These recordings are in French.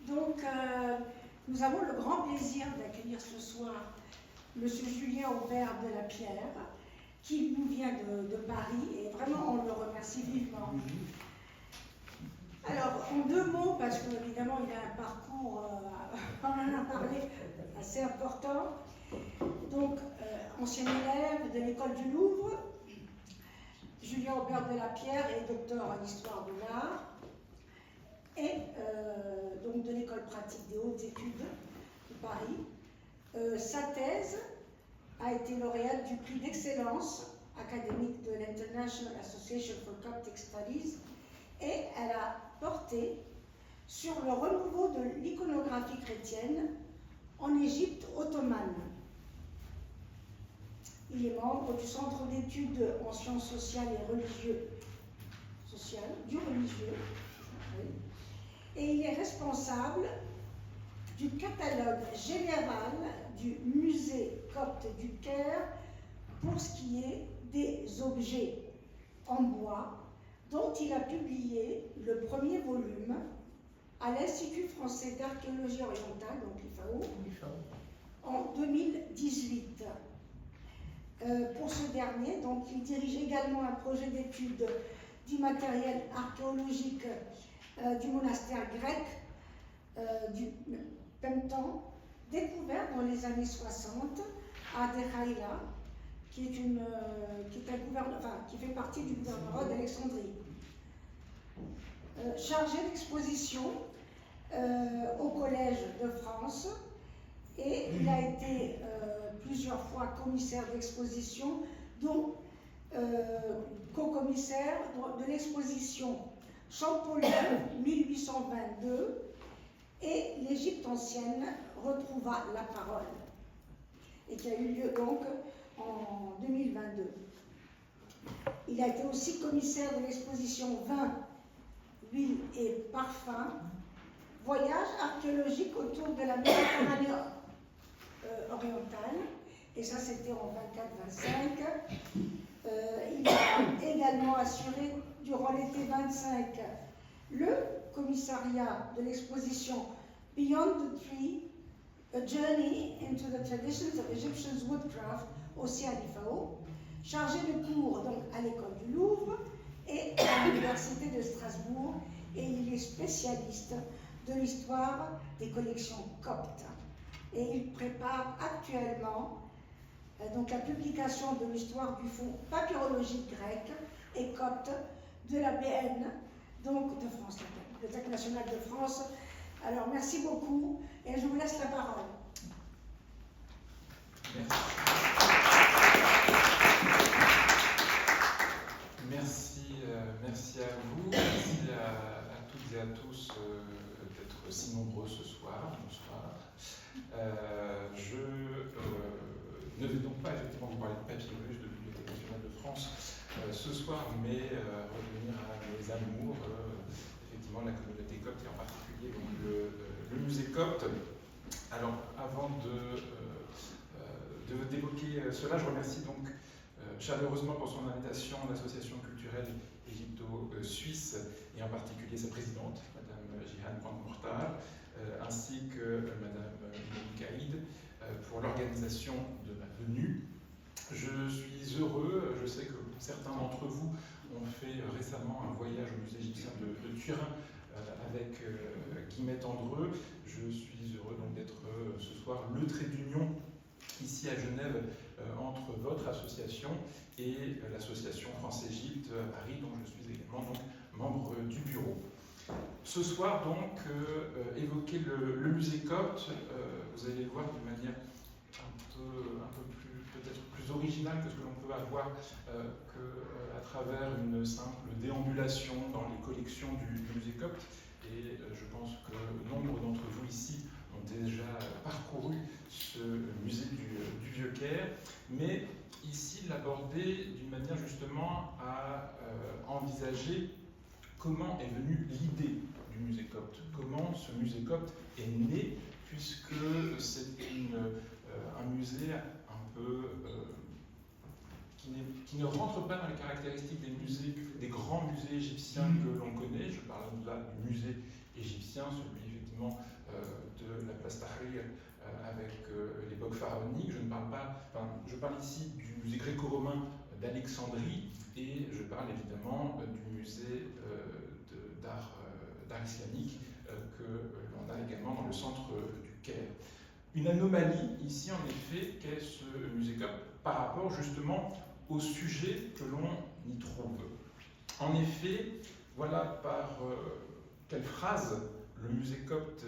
Donc, nous avons le grand plaisir d'accueillir ce soir M. Julien Aubert de la Pierre, qui nous vient de Paris, et vraiment on le remercie vivement. Alors, en deux mots, parce qu'évidemment il a un parcours, on en a parlé, assez important. Donc, ancien élève de l'école du Louvre, Julien Aubert de la Pierre est docteur en histoire de l'art, et donc de l'école pratique des hautes études de Paris. Sa thèse a été lauréate du prix d'excellence académique de l'International Association for Coptic Studies, et elle a porté sur le renouveau de l'iconographie chrétienne en Égypte ottomane. Il est membre du Centre d'études en sciences sociales et religieuses, et il est responsable du catalogue général du musée copte du Caire pour ce qui est des objets en bois, dont il a publié le premier volume à l'Institut français d'archéologie orientale, donc l'IFAO, en 2018. Pour ce dernier, donc, il dirige également un projet d'étude du matériel archéologique du monastère grec du même temps, découvert dans les années 60 à Dehaïla, qui fait partie du gouvernorat d'Alexandrie. Chargé d'exposition au Collège de France, et il a été plusieurs fois commissaire d'exposition, dont co-commissaire de l'exposition Champollion 1822 et l'Égypte ancienne retrouva la parole, et qui a eu lieu donc en 2022. Il a été aussi commissaire de l'exposition Vin, huile et parfums, voyage archéologique autour de la Méditerranée orientale, et ça c'était en 24-25. Il a également assuré durant l'été 25 le commissariat de l'exposition Beyond the Tree, A Journey into the Traditions of Egyptian Woodcraft, aussi à l'IFAO, chargé de cours donc à l'école du Louvre et à l'université de Strasbourg, et il est spécialiste de l'histoire des collections coptes. Et il prépare actuellement donc la publication de l'histoire du fonds papyrologique grec et copte de la BN, donc de France, la Bibliothèque nationale de France. Alors merci beaucoup, et je vous laisse la parole. Merci à vous, merci à toutes et à tous d'être si nombreux ce soir. Bonsoir. Je ne vais donc pas effectivement vous parler de papyrus de la Bibliothèque nationale de France ce soir, mais revenir à mes amours, effectivement, de la communauté copte, et en particulier donc, le musée copte. Alors, avant d'évoquer cela, je remercie donc chaleureusement pour son invitation l'association culturelle égypto-suisse, et en particulier sa présidente, Madame Jihan Pantmokhtar, ainsi que Madame Monica Haïd, pour l'organisation de ma venue. Je suis heureux, je sais que certains d'entre vous ont fait récemment un voyage au musée égyptien de Turin avec Guillemette Andreu. Je suis heureux donc d'être ce soir le trait d'union ici à Genève entre votre association et l'association France-Égypte à Paris, dont je suis également donc membre du bureau. Ce soir donc, évoquer le musée copte, vous allez le voir d'une manière un peu plus, peut-être plus originale que ce que l'on peut avoir qu'à travers une simple déambulation dans les collections du musée copte. Et je pense que nombre d'entre vous ici ont déjà parcouru ce musée du Vieux-Caire, mais ici l'aborder d'une manière justement à envisager comment est venue l'idée du musée copte, comment ce musée copte est né, puisque c'est un musée un peu qui ne rentre pas dans les caractéristiques des grands musées égyptiens que l'on connaît. Je parle là du musée égyptien, celui effectivement de la place Tahrir avec l'époque pharaonique. Je parle ici du musée gréco-romain d'Alexandrie et je parle évidemment du musée d'art islamique que l'on a également dans le centre du Caire. Une anomalie ici en effet qu'est ce musée copte par rapport justement au sujet que l'on y trouve. En effet, voilà par quelle phrase le musée copte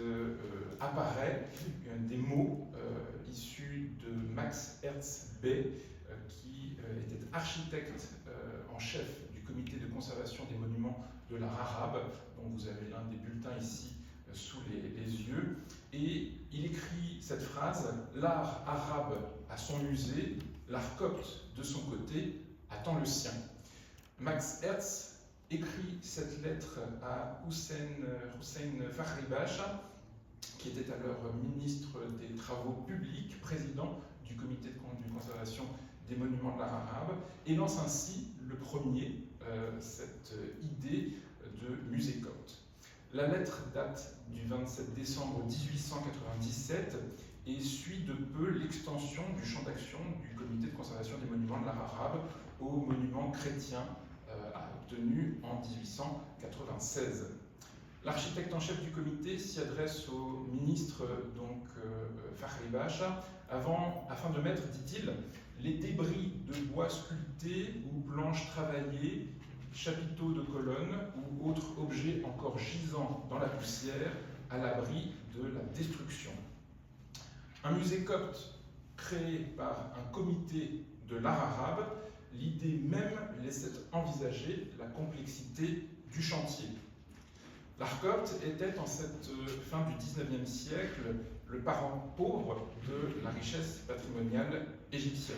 apparaît, des mots issus de Max Hertz Bey, qui était architecte en chef du comité de conservation des monuments de l'art arabe, dont vous avez l'un des bulletins ici sous les yeux, et il écrit cette phrase: l'art arabe a son musée, l'art copte de son côté attend le sien. Max Hertz écrit cette lettre à Hussein Fakhri Bacha, qui était alors ministre des Travaux publics, président du comité de conservation des monuments de l'art arabe, et lance ainsi le premier cette idée de musée copte. La lettre date du 27 décembre 1897 et suit de peu l'extension du champ d'action du comité de conservation des monuments de l'art arabe aux monuments chrétiens obtenus en 1896. L'architecte en chef du comité s'y adresse au ministre Fakhri Bacha afin de mettre, dit-il, les débris de bois sculptés ou planches travaillées, chapiteaux de colonnes ou autres objets encore gisants dans la poussière à l'abri de la destruction. Un musée copte créé par un comité de l'art arabe, l'idée même laissait envisager la complexité du chantier. L'art copte était en cette fin du XIXe siècle le parent pauvre de la richesse patrimoniale égyptienne.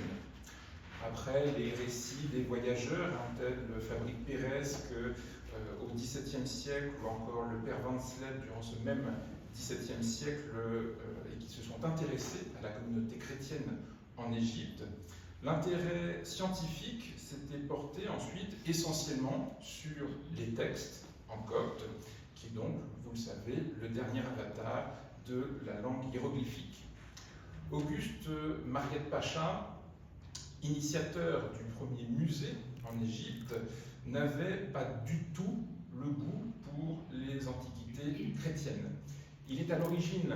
Après les récits des voyageurs, tels Fabrique Pérez, au XVIIe siècle, ou encore le père Van Sleep durant ce même XVIIe siècle, et qui se sont intéressés à la communauté chrétienne en Égypte, l'intérêt scientifique s'était porté ensuite essentiellement sur les textes en copte, qui est donc, vous le savez, le dernier avatar de la langue hiéroglyphique. Auguste Mariette Pacha, initiateur du premier musée en Égypte, n'avait pas du tout le goût pour les antiquités chrétiennes. Il est à l'origine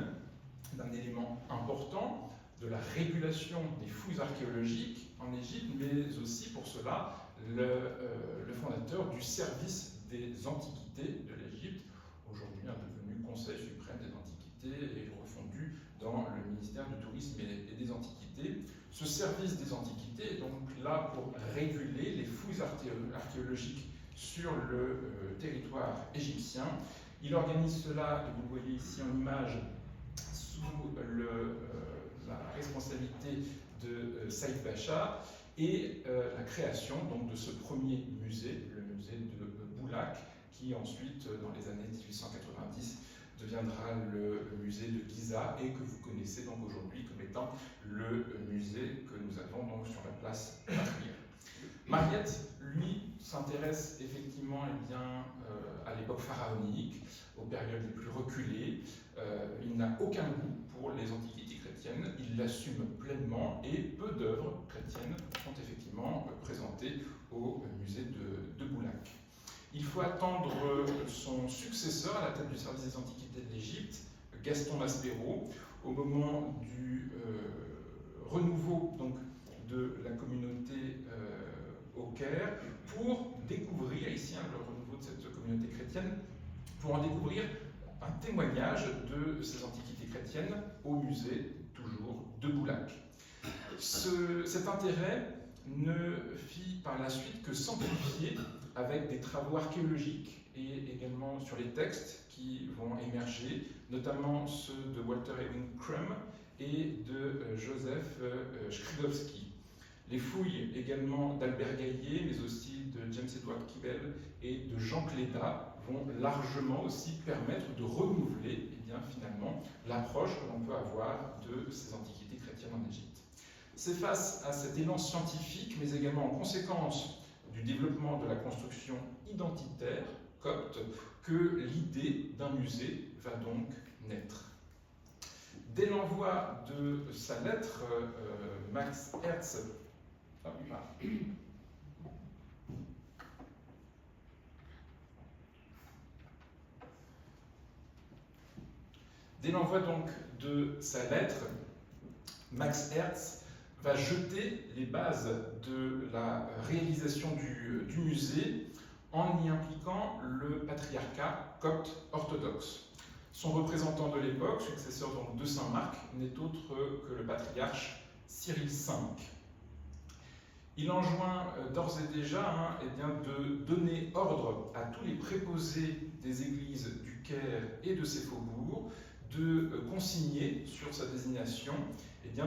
d'un élément important de la régulation des fouilles archéologiques en Égypte, mais aussi pour cela le fondateur du service des antiquités de l'Égypte, aujourd'hui devenu Conseil suprême des antiquités et refondu dans le ministère du Tourisme et des Antiquités. Ce service des antiquités est donc là pour réguler les fouilles archéologiques sur le territoire égyptien. Il organise cela, et vous le voyez ici en image, sous la responsabilité de Saïd Bacha, et la création donc de ce premier musée, le musée de Boulak, qui ensuite, dans les années 1890, deviendra le musée de Giza et que vous connaissez donc aujourd'hui comme étant le musée que nous avons donc sur la place Tahrir. Mariette, lui, s'intéresse effectivement à l'époque pharaonique, aux périodes les plus reculées. Il n'a aucun goût pour les antiquités chrétiennes, il l'assume pleinement et peu d'œuvres chrétiennes sont effectivement présentées au musée de Boulak. Il faut attendre son successeur à la tête du service des antiquités de l'Égypte, Gaston Maspero, au moment du renouveau donc, de la communauté au Caire, pour découvrir, ici le renouveau de cette communauté chrétienne, pour en découvrir un témoignage de ces antiquités chrétiennes au musée, toujours, de Boulak. Cet intérêt ne fit par la suite que s'amplifier avec des travaux archéologiques et également sur les textes qui vont émerger, notamment ceux de Walter Ewing Crum et de Joseph Skrzydowski. Les fouilles également d'Albert Gaillet, mais aussi de James Edward Kibble et de Jean Cléda vont largement aussi permettre de renouveler finalement l'approche que l'on peut avoir de ces antiquités chrétiennes en Égypte. C'est face à cet élan scientifique, mais également en conséquence du développement de la construction identitaire copte que l'idée d'un musée va donc naître. Dès l'envoi de sa lettre, Max Herz Dès l'envoi donc de sa lettre, Max Herz va jeter les bases de la réalisation du musée en y impliquant le patriarcat copte orthodoxe. Son représentant de l'époque, successeur donc de Saint Marc, n'est autre que le patriarche Cyril V. Il enjoint d'ores et déjà de donner ordre à tous les préposés des églises du Caire et de ses faubourgs de consigner sur sa désignation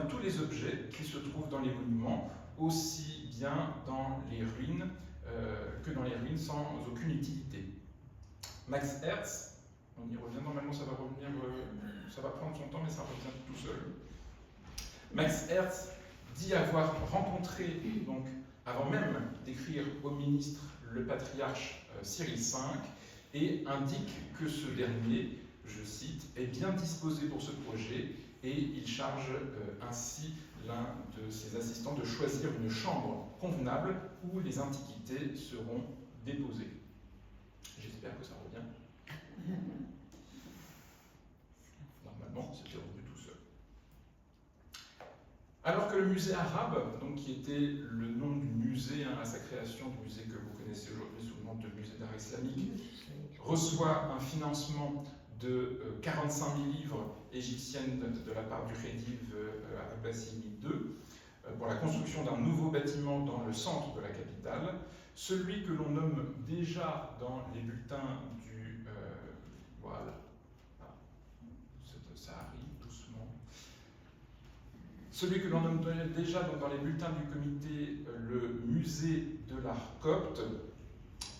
tous les objets qui se trouvent dans les monuments, aussi bien dans les ruines que dans les ruines sans aucune utilité. Max Herz, on y revient, normalement ça va revenir, ça va prendre son temps, mais ça revient tout seul. Max Herz dit avoir rencontré, donc avant même d'écrire au ministre, le patriarche Cyril V, et indique que ce dernier, je cite, est bien disposé pour ce projet, et il charge ainsi l'un de ses assistants de choisir une chambre convenable où les antiquités seront déposées. J'espère que ça revient. Normalement, c'était revenu tout seul. Alors que le musée arabe, donc, qui était le nom du musée à sa création, du musée que vous connaissez aujourd'hui sous le nom de musée d'art islamique, reçoit un financement de 45 000 livres égyptiennes de la part du Khedive Abbassi II pour la construction d'un nouveau bâtiment dans le centre de la capitale. Celui que l'on nomme déjà dans les bulletins du... voilà, ça arrive doucement. Celui que l'on nomme déjà donc, dans les bulletins du comité le musée de l'art copte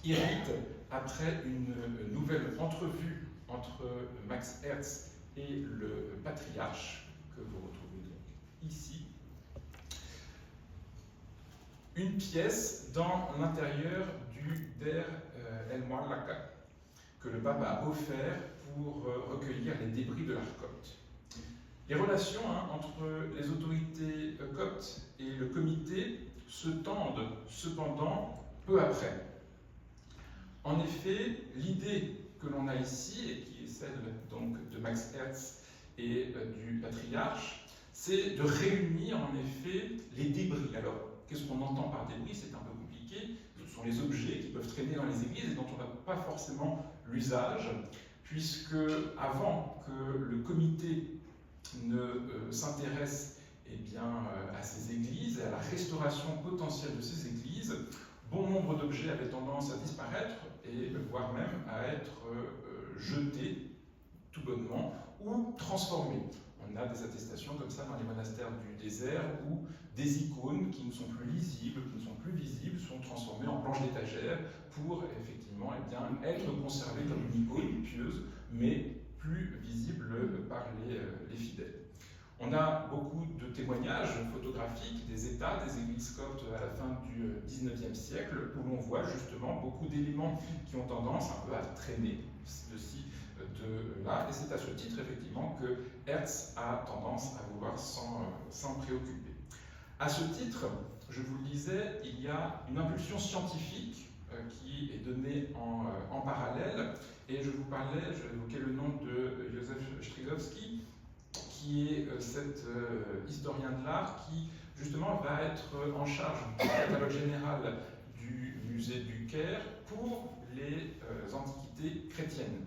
hérite, après une nouvelle entrevue entre Max Herz et le patriarche, que vous retrouvez donc ici, une pièce dans l'intérieur du Der El-Muallaka, que le pape a offert pour recueillir les débris de l'art copte. Les relations entre les autorités coptes et le comité se tendent cependant peu après. En effet, l'idée que l'on a ici, et qui est celle donc de Max Herz et du patriarche, c'est de réunir en effet les débris. Alors, qu'est-ce qu'on entend par débris? C'est un peu compliqué. Ce sont les objets qui peuvent traîner dans les églises et dont on n'a pas forcément l'usage, puisque avant que le comité ne s'intéresse à ces églises et à la restauration potentielle de ces églises, bon nombre d'objets avaient tendance à disparaître et voire même à être jetés tout bonnement ou transformés. On a des attestations comme ça dans les monastères du désert où des icônes qui ne sont plus lisibles, qui ne sont plus visibles, sont transformées en planches d'étagère pour effectivement être conservées comme une icône pieuse, mais plus visible par les fidèles. On a beaucoup de témoignages photographiques des États, des églises coptes à la fin du XIXe siècle, où l'on voit justement beaucoup d'éléments qui ont tendance un peu à traîner de ci, de là, et c'est à ce titre effectivement que Herz a tendance à vouloir s'en préoccuper. À ce titre, je vous le disais, il y a une impulsion scientifique qui est donnée en parallèle, et je évoquais le nom de Józef Stryzowski, qui est cet historien de l'art qui, justement, va être en charge du catalogue général du musée du Caire pour les antiquités chrétiennes.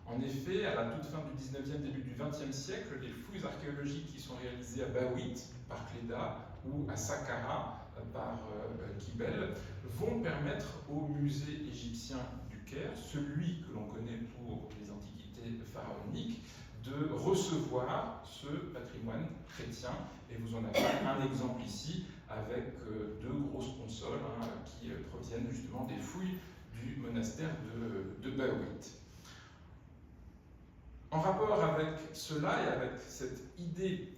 En effet, à la toute fin du 19e, début du 20e siècle, les fouilles archéologiques qui sont réalisées à Bawit par Cléda ou à Saqqara par Kibel vont permettre au musée égyptien du Caire, celui que l'on connaît pour les antiquités pharaoniques, de recevoir ce patrimoine chrétien. Et vous en avez un exemple ici avec deux grosses consoles qui proviennent justement des fouilles du monastère de Bawit. En rapport avec cela et avec cette idée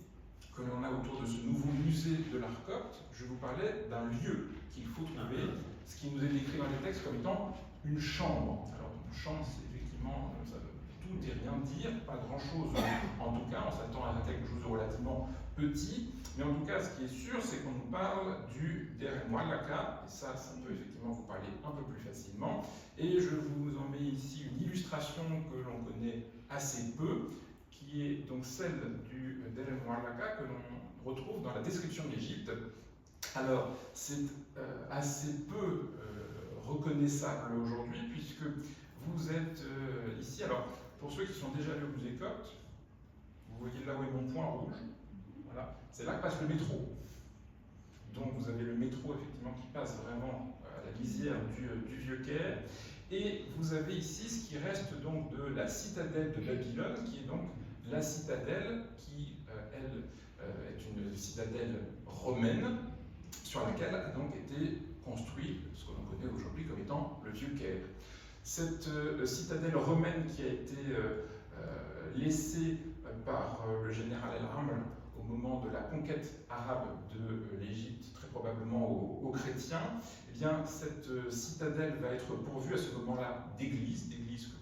que l'on a autour de ce nouveau musée de l'art copte, je vous parlais d'un lieu qu'il faut trouver, ce qui nous est décrit dans les textes comme étant une chambre. Alors, touchant, c'est effectivement ça veut tout et rien dire, pas grand-chose en tout cas, on s'attend à quelque chose de relativement petit, mais en tout cas, ce qui est sûr, c'est qu'on nous parle du Der Muallaka, et ça peut effectivement vous parler un peu plus facilement, et je vous en mets ici une illustration que l'on connaît assez peu, qui est donc celle du Der Muallaka que l'on retrouve dans la description de l'Égypte. Alors, c'est assez peu reconnaissable aujourd'hui, puisque vous êtes ici. Alors, pour ceux qui sont déjà allés au musée copte, vous voyez là où est mon point rouge, voilà, c'est là que passe le métro. Donc vous avez le métro effectivement qui passe vraiment à la lisière du Vieux Caire. Et vous avez ici ce qui reste donc de la citadelle de Babylone, qui est donc la citadelle qui, elle, est une citadelle romaine, sur laquelle a donc été construit ce que l'on connaît aujourd'hui comme étant le Vieux Caire. Cette citadelle romaine qui a été laissée par le général El-Raml au moment de la conquête arabe de l'Égypte, très probablement aux chrétiens, eh bien, cette citadelle va être pourvue à ce moment-là d'églises que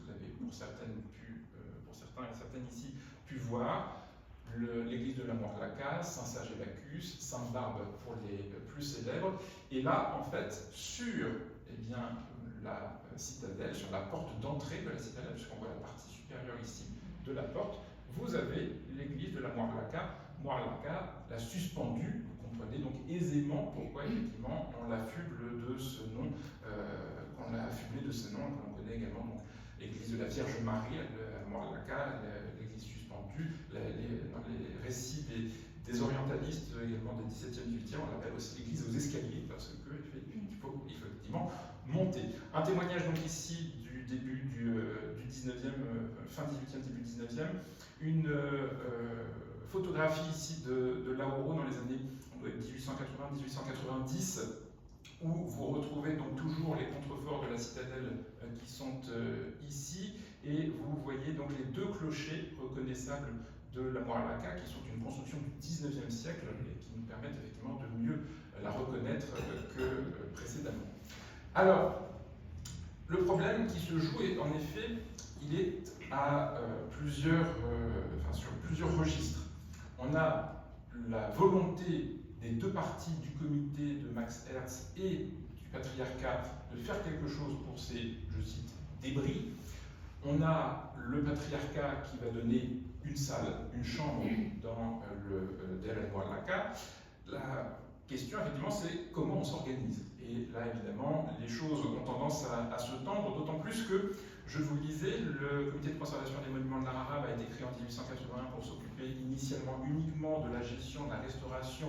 vous avez pour certains et certaines ici pu voir, l'église de la Muallaka, Saint-Serge-Bacchus, Sainte-Barbe pour les plus célèbres, et là, en fait, sur la citadelle, sur la porte d'entrée de la citadelle, puisqu'on voit la partie supérieure ici de la porte, vous avez l'église de la Muallaka, la suspendue. Vous comprenez donc aisément pourquoi effectivement on l'affuble de ce nom, qu'on l'a affublé de ce nom, qu'on connaît également donc l'église de la Vierge Marie, la Muallaka, l'église suspendue, dans les récits des orientalistes également des 17e et 18e, on l'appelle aussi l'église aux escaliers, parce qu'il faut effectivement monter. Un témoignage donc ici du début du 19e, fin 18e, début 19e, une photographie ici de Laoro dans les années 1880-1890, où vous retrouvez donc toujours les contreforts de la citadelle qui sont ici, et vous voyez donc les deux clochers reconnaissables de la Muallaka, qui sont une construction du 19e siècle et qui nous permettent effectivement de mieux la reconnaître que précédemment. Alors, le problème qui se joue, est, en effet, il est à sur plusieurs registres. On a la volonté des deux parties du comité de Max Herz et du patriarcat de faire quelque chose pour ces, je cite, débris. On a le patriarcat qui va donner une salle, une chambre dans le Der Muallaka. La question, effectivement, c'est comment on s'organise. Et là, évidemment, les choses ont tendance à se tendre, d'autant plus que, je vous le disais, le comité de conservation des monuments de l'art arabe a été créé en 1881 pour s'occuper initialement uniquement de la gestion, de la restauration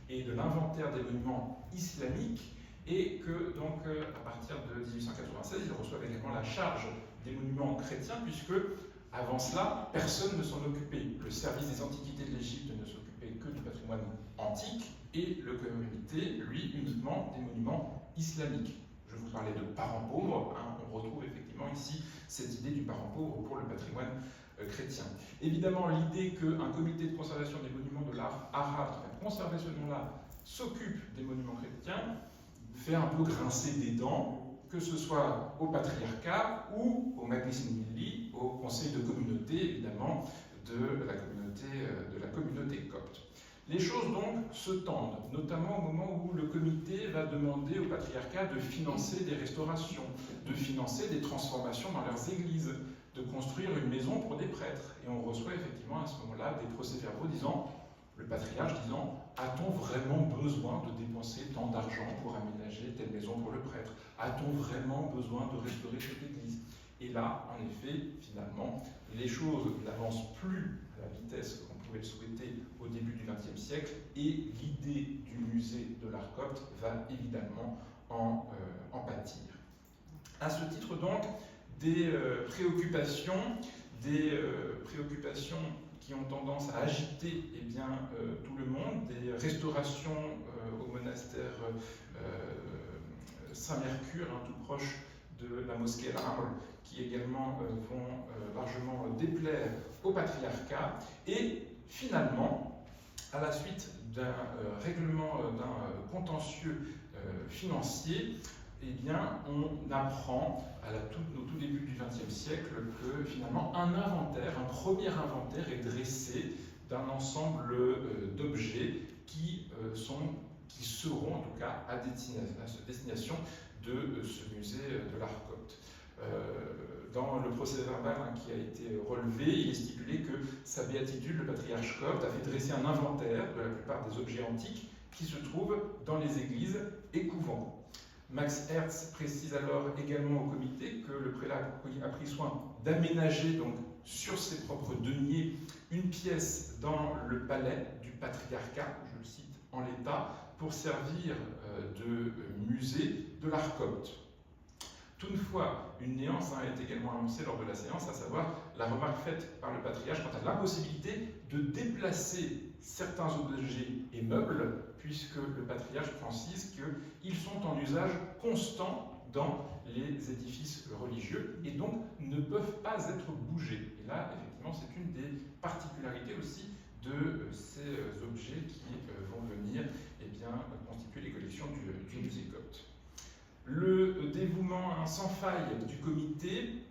et de l'inventaire des monuments islamiques, et que, donc, à partir de 1896, ils reçoivent également la charge des monuments chrétiens, puisque, avant cela, personne ne s'en occupait. Le service des antiquités de l'Égypte ne s'occupait que du patrimoine antique, et le comité, lui, uniquement des monuments islamiques. Je vous parlais de parents pauvres, hein, on retrouve effectivement ici cette idée du parent pauvre pour le patrimoine chrétien. Évidemment, l'idée qu'un comité de conservation des monuments de l'art arabe, qui va conserver ce nom-là, s'occupe des monuments chrétiens, fait un peu grincer des dents, que ce soit au patriarcat ou au Majlis Milli, au conseil de communauté, évidemment, de la communauté copte. Les choses donc se tendent, notamment au moment où le comité va demander au patriarcat de financer des restaurations, de financer des transformations dans leurs églises, de construire une maison pour des prêtres. Et on reçoit effectivement à ce moment-là des procès-verbaux disant, le patriarche disant, a-t-on vraiment besoin de dépenser tant d'argent pour aménager telle maison pour le prêtre? A-t-on vraiment besoin de restaurer cette église? Et là, en effet, finalement, les choses n'avancent plus à la vitesse qu'on pouvait le souhaiter au début du XXe siècle, et l'idée du musée de l'art copte va évidemment en pâtir. À ce titre donc, des préoccupations qui ont tendance à agiter tout le monde, des restaurations au monastère Saint-Mercure, tout proche de la mosquée El-Raml, qui également vont largement déplaire au patriarcat, et finalement, à la suite d'un règlement, d'un contentieux financier, eh bien, on apprend au tout début du XXe siècle que finalement un premier inventaire est dressé d'un ensemble d'objets qui seront en tout cas à destination de ce musée de l'art copte. Dans le procès-verbal qui a été relevé, il est stipulé que sa béatitude, le patriarche copte, a fait dresser un inventaire de la plupart des objets antiques qui se trouvent dans les églises et couvents. Max Herz précise alors également au comité que le prélat a pris soin d'aménager donc sur ses propres deniers une pièce dans le palais du patriarcat, je le cite en l'état, pour servir de musée de l'art copte. Toutefois, une nuance a été également annoncée lors de la séance, à savoir la remarque faite par le patriarche quant à l'impossibilité de déplacer certains objets et meubles, puisque le patriarche précise qu'ils sont en usage constant dans les édifices religieux et donc ne peuvent pas être bougés. Et là, effectivement, c'est une des particularités aussi de ces objets qui vont venir constituer les collections du musée copte. Le dévouement sans faille du comité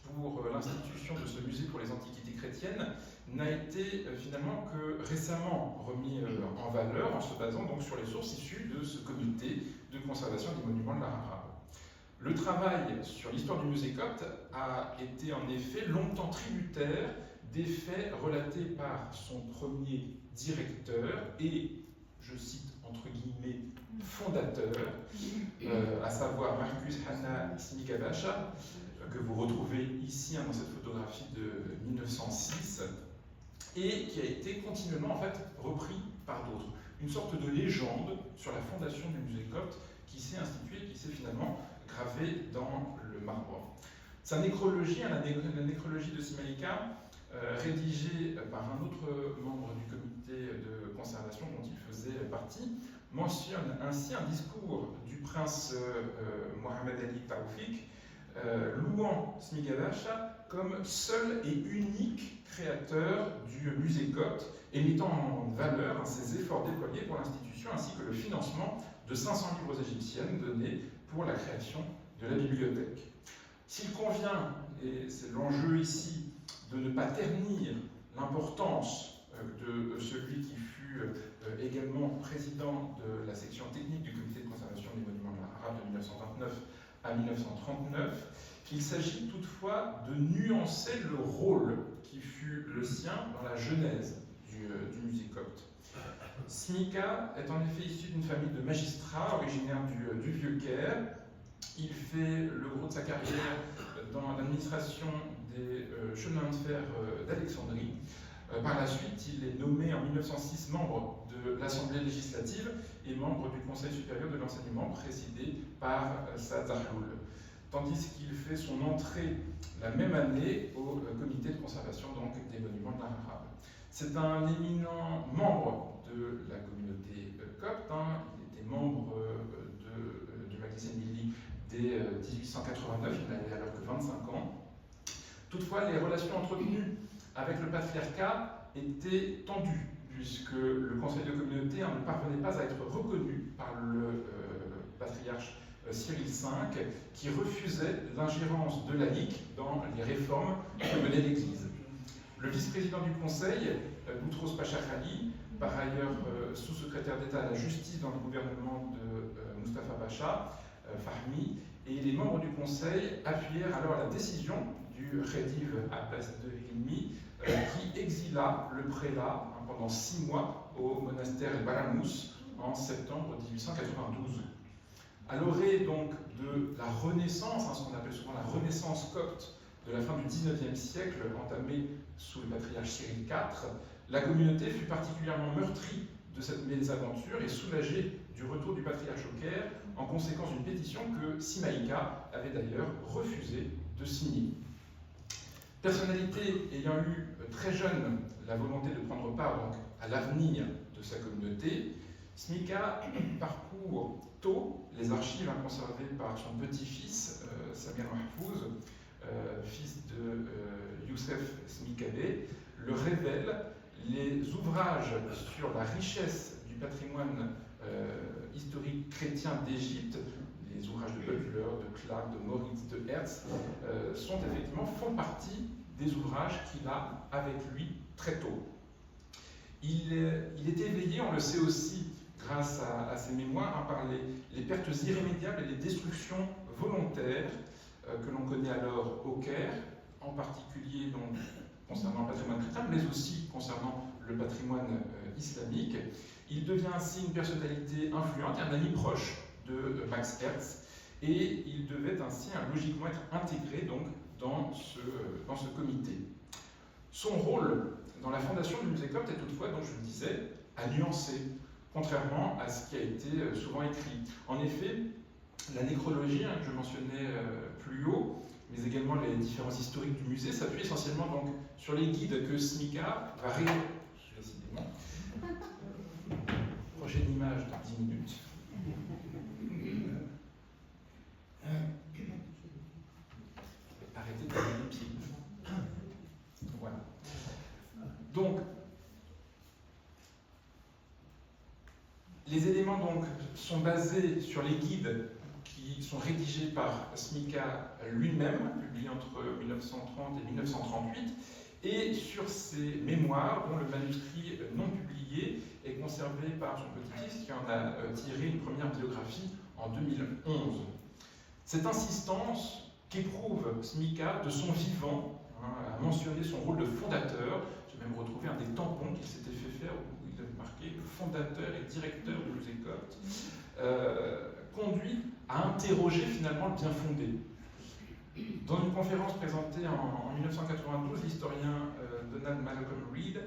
pour l'institution de ce musée pour les antiquités chrétiennes n'a été finalement que récemment remis en valeur en se basant donc sur les sources issues de ce comité de conservation des monuments de l'art arabe. Le travail sur l'histoire du musée copte a été en effet longtemps tributaire des faits relatés par son premier directeur et, je cite entre guillemets, fondateur, à savoir Marcus Hanna Smicavasha, que vous retrouvez ici dans cette photographie de 1906, et qui a été continuellement en fait repris par d'autres. Une sorte de légende sur la fondation du musée copte qui s'est instituée, qui s'est finalement gravée dans le marbre. Sa nécrologie, la nécrologie de Simaïka, rédigée par un autre membre du comité de conservation dont il faisait partie, mentionne ainsi un discours du prince Mohamed Ali Taoufik, louant Smicavasha comme seul et unique créateur du musée copte et mettant en valeur ses efforts déployés pour l'institution ainsi que le financement de 500 livres égyptiennes donnés pour la création de la bibliothèque. S'il convient, et c'est l'enjeu ici, de ne pas ternir l'importance de celui qui fut également président de la section technique du comité de conservation des monuments de l'art arabe de 1929 à 1939, qu'il s'agit toutefois de nuancer le rôle qui fut le sien dans la genèse du musée copte. Smika est en effet issu d'une famille de magistrats originaires du Vieux-Caire. Il fait le gros de sa carrière dans l'administration des chemins de fer d'Alexandrie. Par la suite, il est nommé en 1906 membre de l'Assemblée législative et membre du Conseil supérieur de l'enseignement, présidé par Saad Zahloul, tandis qu'il fait son entrée la même année au comité de conservation donc, des monuments de l'art arabe. C'est un éminent membre de la communauté copte. Il était membre du Majlis Milli dès 1889, il n'avait alors que 25 ans. Toutefois, les relations entretenues avec le patriarcat étaient tendues, puisque le conseil de communauté ne parvenait pas à être reconnu par le patriarche Cyril V, qui refusait l'ingérence de laïcs dans les réformes que menait l'Église. Le vice-président du conseil, Boutros Pachakhali, par ailleurs sous-secrétaire d'État à la justice dans le gouvernement de Mustafa Pacha, Fahmi, et les membres du conseil appuyèrent alors la décision du Khedive Abbas de Hilmi, qui exila le prélat pendant 6 mois au monastère Baramous en septembre 1892. À l'orée donc de la Renaissance, ce qu'on appelle souvent la Renaissance copte de la fin du XIXe siècle, entamée sous le patriarche Cyril IV, la communauté fut particulièrement meurtrie de cette mésaventure et soulagée du retour du patriarche au Caire, en conséquence d'une pétition que Simaïka avait d'ailleurs refusé de signer. Personnalité ayant eu très jeune la volonté de prendre part donc, à l'avenir de sa communauté, Smika parcourt tôt les archives conservées par son petit-fils, Samir Mahfouz, fils de Youssef Smikabe, le révèle les ouvrages sur la richesse du patrimoine historique chrétien d'Égypte, les ouvrages de Butler, de Clark, de Moritz, de Hertz, font partie des ouvrages qu'il a avec lui très tôt. Il est éveillé, on le sait aussi grâce à ses mémoires, par les pertes irrémédiables et les destructions volontaires que l'on connaît alors au Caire, en particulier donc, concernant le patrimoine chrétien, mais aussi concernant le patrimoine islamique. Il devient ainsi une personnalité influente et un ami proche de Max Hertz, et il devait ainsi logiquement être intégré donc, dans ce comité. Son rôle dans la fondation du musée copte est toutefois, donc je le disais, à nuancer, contrairement à ce qui a été souvent écrit. En effet, la nécrologie, que je mentionnais plus haut, mais également les différences historiques du musée, s'appuient essentiellement donc, sur les guides que Smika va réaliser. Décidément. Prochaine image dans 10 minutes. Arrêtez de faire les pieds. Voilà. Donc, les éléments donc, sont basés sur les guides qui sont rédigés par Smika lui-même, publiés entre 1930 et 1938, et sur ses mémoires, dont le manuscrit non publié est conservé par son petit-fils, qui en a tiré une première biographie en 2011. Cette insistance qu'éprouve Smika de son vivant, a mentionné son rôle de fondateur. J'ai même retrouvé un des tampons qu'il s'était fait faire où il avait marqué le fondateur et directeur du musée copte, conduit à interroger finalement le bien fondé. Dans une conférence présentée en 1992, l'historien Donald Malcolm Reed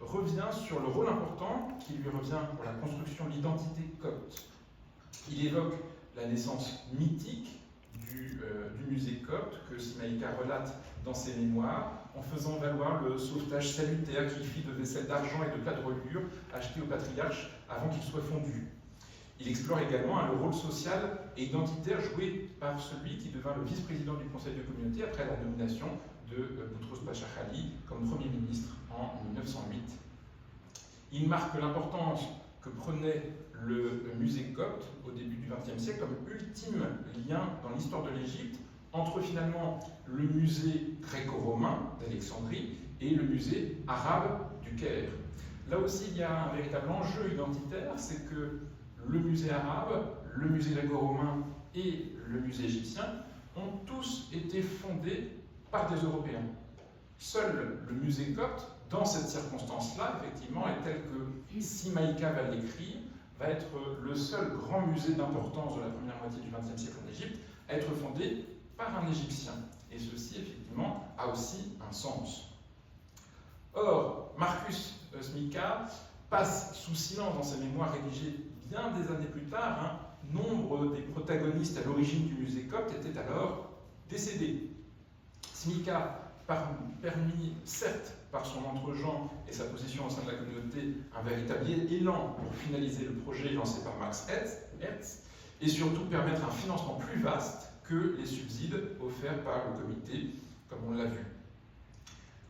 revient sur le rôle important qui lui revient pour la construction de l'identité copte. Il évoque la naissance mythique du musée copte que Simaïka relate dans ses mémoires, en faisant valoir le sauvetage salutaire qu'il fit de vaisselle d'argent et de plats de reliure achetés au patriarche avant qu'il soit fondu. Il explore également le rôle social et identitaire joué par celui qui devint le vice-président du Conseil de communauté après la nomination de Boutros Pachakhali comme Premier ministre en 1908. Il marque l'importance que prenait le musée copte au début du XXe siècle comme ultime lien dans l'histoire de l'Égypte entre finalement le musée gréco-romain d'Alexandrie et le musée arabe du Caire. Là aussi, il y a un véritable enjeu identitaire, c'est que le musée arabe, le musée gréco-romain et le musée égyptien ont tous été fondés par des Européens. Seul le musée copte, dans cette circonstance-là, effectivement, et tel que Simaïka va l'écrire, va être le seul grand musée d'importance de la première moitié du XXe siècle en Égypte à être fondé par un Égyptien. Et ceci, effectivement, a aussi un sens. Or, Marcus Smika passe sous silence dans ses mémoires rédigées bien des années plus tard. Nombre des protagonistes à l'origine du musée copte étaient alors décédés. Smika, permis certes par son entre-gens et sa position au sein de la communauté, un véritable élan pour finaliser le projet lancé par Max Hertz, et surtout permettre un financement plus vaste que les subsides offerts par le comité, comme on l'a vu.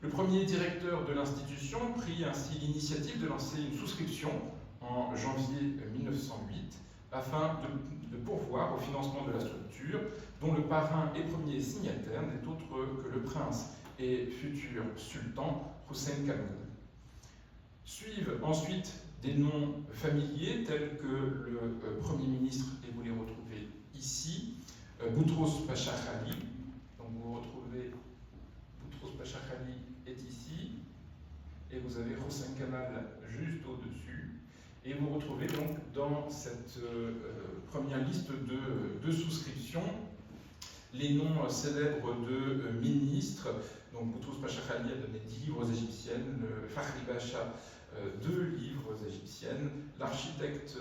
Le premier directeur de l'institution prit ainsi l'initiative de lancer une souscription en janvier 1908 afin de pourvoir au financement de la structure, dont le parrain et premier signataire n'est autre que le prince et futur sultan Hussein Kanoun. Suivent ensuite des noms familiers tels que le Premier ministre, et vous les retrouvez ici, Boutros Pachakhali. Donc vous retrouvez Boutros Pachakhali est ici, et vous avez Hossein Kamal juste au-dessus. Et vous retrouvez donc dans cette première liste de souscription les noms célèbres de ministres. Donc Boutros Pachakhali a donné 10 livres aux égyptiennes, le Fakhri Bacha 2 livres égyptiennes, l'architecte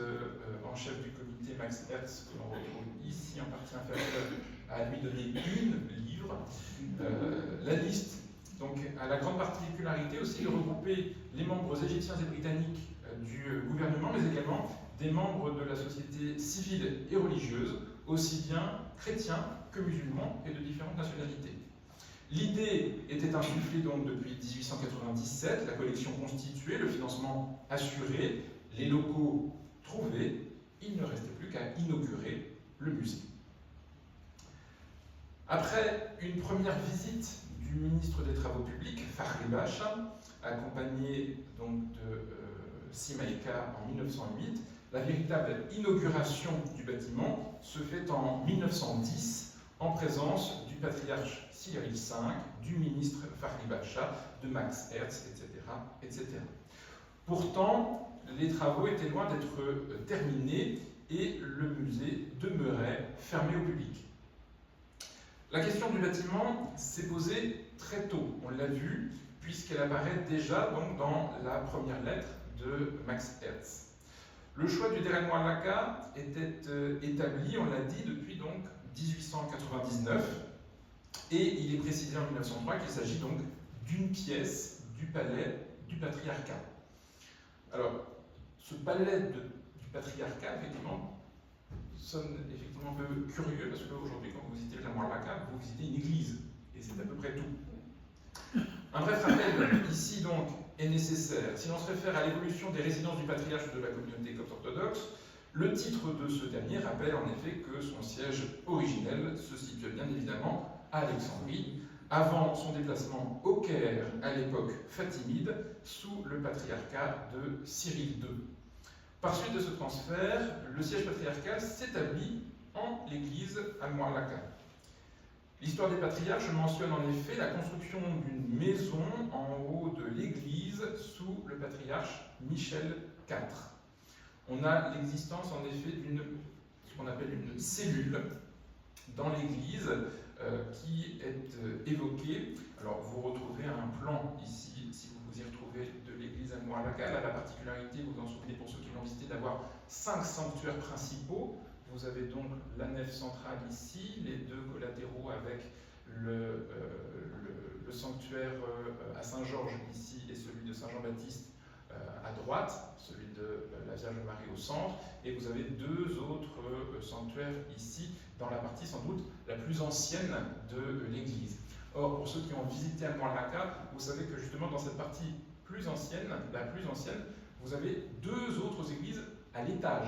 en chef du comité Max Hertz, que l'on retrouve ici en partie inférieure, a lui donné 1 livre. La liste donc, a la grande particularité aussi de regrouper les membres égyptiens et britanniques du gouvernement, mais également des membres de la société civile et religieuse, aussi bien chrétiens que musulmans et de différentes nationalités. L'idée était insufflée donc depuis 1897, la collection constituée, le financement assuré, les locaux trouvés, il ne restait plus qu'à inaugurer le musée. Après une première visite du ministre des Travaux publics, Fahri Bacha, accompagné donc de Simaïka en 1908, la véritable inauguration du bâtiment se fait en 1910 en présence du patriarche Cyril V, du ministre Fahri Bacha, de Max Herz, etc., etc. Pourtant, les travaux étaient loin d'être terminés et le musée demeurait fermé au public. La question du bâtiment s'est posée très tôt, on l'a vu, puisqu'elle apparaît déjà donc, dans la première lettre de Max Herz. Le choix du Deir el-Muallaka était établi, on l'a dit, depuis donc 1899, et il est précisé en 1903 qu'il s'agit donc d'une pièce du palais du patriarcat. Alors, ce palais du patriarcat, effectivement, sonne effectivement un peu curieux, parce qu'aujourd'hui, quand vous visitez le Muallaka, vous visitez une église, et c'est à peu près tout. Un bref rappel, ici donc, est nécessaire. Si l'on se réfère à l'évolution des résidences du patriarche de la communauté copte orthodoxe, le titre de ce dernier rappelle en effet que son siège originel se situait bien évidemment à Alexandrie, avant son déplacement au Caire à l'époque fatimide, sous le patriarcat de Cyril II. Par suite de ce transfert, le siège patriarcal s'établit en l'église al-Muallaka. L'histoire des patriarches mentionne en effet la construction d'une maison en haut de l'église sous le patriarche Michel IV. On a l'existence en effet d'une, ce qu'on appelle une cellule dans l'église qui est évoquée. Alors vous retrouvez un plan ici, si vous vous y retrouvez, de l'église al-Muallaka. Elle a la particularité, vous vous en souvenez pour ceux qui l'ont visité, d'avoir 5 sanctuaires principaux. Vous avez donc la nef centrale ici, les 2 collatéraux avec le sanctuaire à Saint-Georges ici et celui de Saint-Jean-Baptiste à droite, celui de la Vierge Marie au centre, et vous avez 2 autres sanctuaires ici, dans la partie sans doute la plus ancienne de l'église. Or, pour ceux qui ont visité al-Muallaka, vous savez que justement dans cette partie plus ancienne, la plus ancienne, vous avez 2 autres églises à l'étage.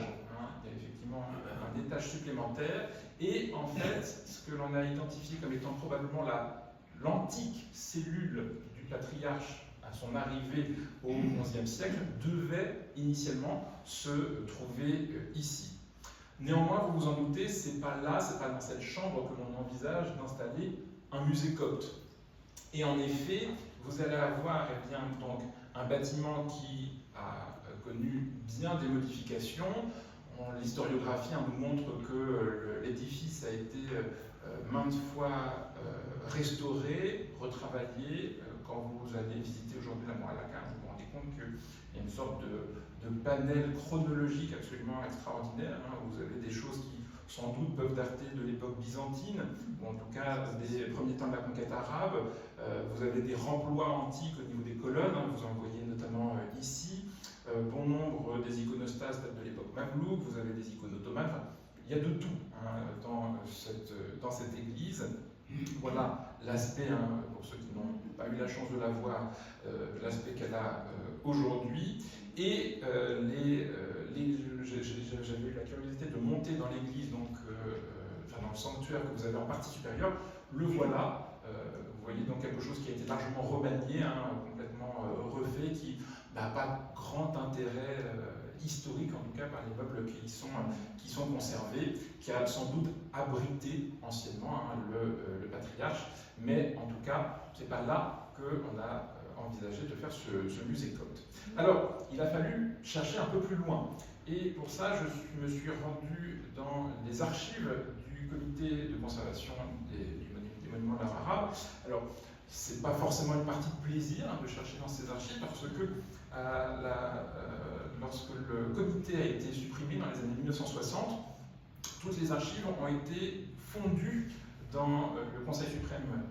Il y a effectivement un étage supplémentaire, et en fait, ce que l'on a identifié comme étant probablement l'antique cellule du patriarche à son arrivée au XIe siècle devait initialement se trouver ici. Néanmoins, vous vous en doutez, c'est pas là, c'est pas dans cette chambre que l'on envisage d'installer un musée copte. Et en effet, vous allez avoir donc, un bâtiment qui a connu bien des modifications. L'historiographie nous montre que l'édifice a été maintes fois restauré, retravaillé. Quand vous allez visiter aujourd'hui la Muallaka, vous vous rendez compte qu'il y a une sorte de panel chronologique absolument extraordinaire. Vous avez des choses qui, sans doute, peuvent dater de l'époque byzantine, ou en tout cas des premiers temps de la conquête arabe. Vous avez des remplois antiques au niveau des colonnes, vous en voyez notamment ici. Bon nombre des iconostases datent de l'époque mamelouk, vous avez des icônes ottomanes, enfin, il y a de tout dans cette église. Voilà l'aspect, pour ceux qui n'ont pas eu la chance de la voir, l'aspect qu'elle a aujourd'hui. Et j'avais eu la curiosité de monter dans l'église, donc dans le sanctuaire que vous avez en partie supérieure. Le voilà. Vous voyez donc quelque chose qui a été largement remanié, complètement refait, qui n'a pas grand intérêt historique, en tout cas par les meubles qui sont conservés, qui a sans doute abrité anciennement le patriarche, mais en tout cas, c'est pas là qu'on a envisagé de faire ce musée copte. Alors, il a fallu chercher un peu plus loin, et pour ça, je me suis rendu dans les archives du comité de conservation des monuments d'art arabe. Alors, c'est pas forcément une partie de plaisir de chercher dans ces archives, parce que lorsque le comité a été supprimé dans les années 1960, toutes les archives ont été fondues dans le Conseil suprême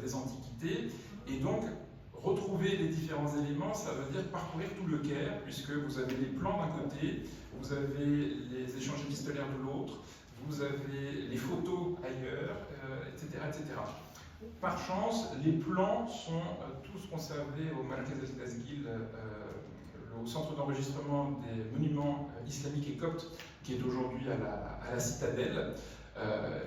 des Antiquités, et donc retrouver les différents éléments, ça veut dire parcourir tout le Caire, puisque vous avez les plans d'un côté, vous avez les échanges épistolaires de l'autre, vous avez les photos ailleurs, etc., etc. Par chance, les plans sont tous conservés au Markaz el-Tazghil, au centre d'enregistrement des monuments islamiques et coptes, qui est aujourd'hui à la citadelle.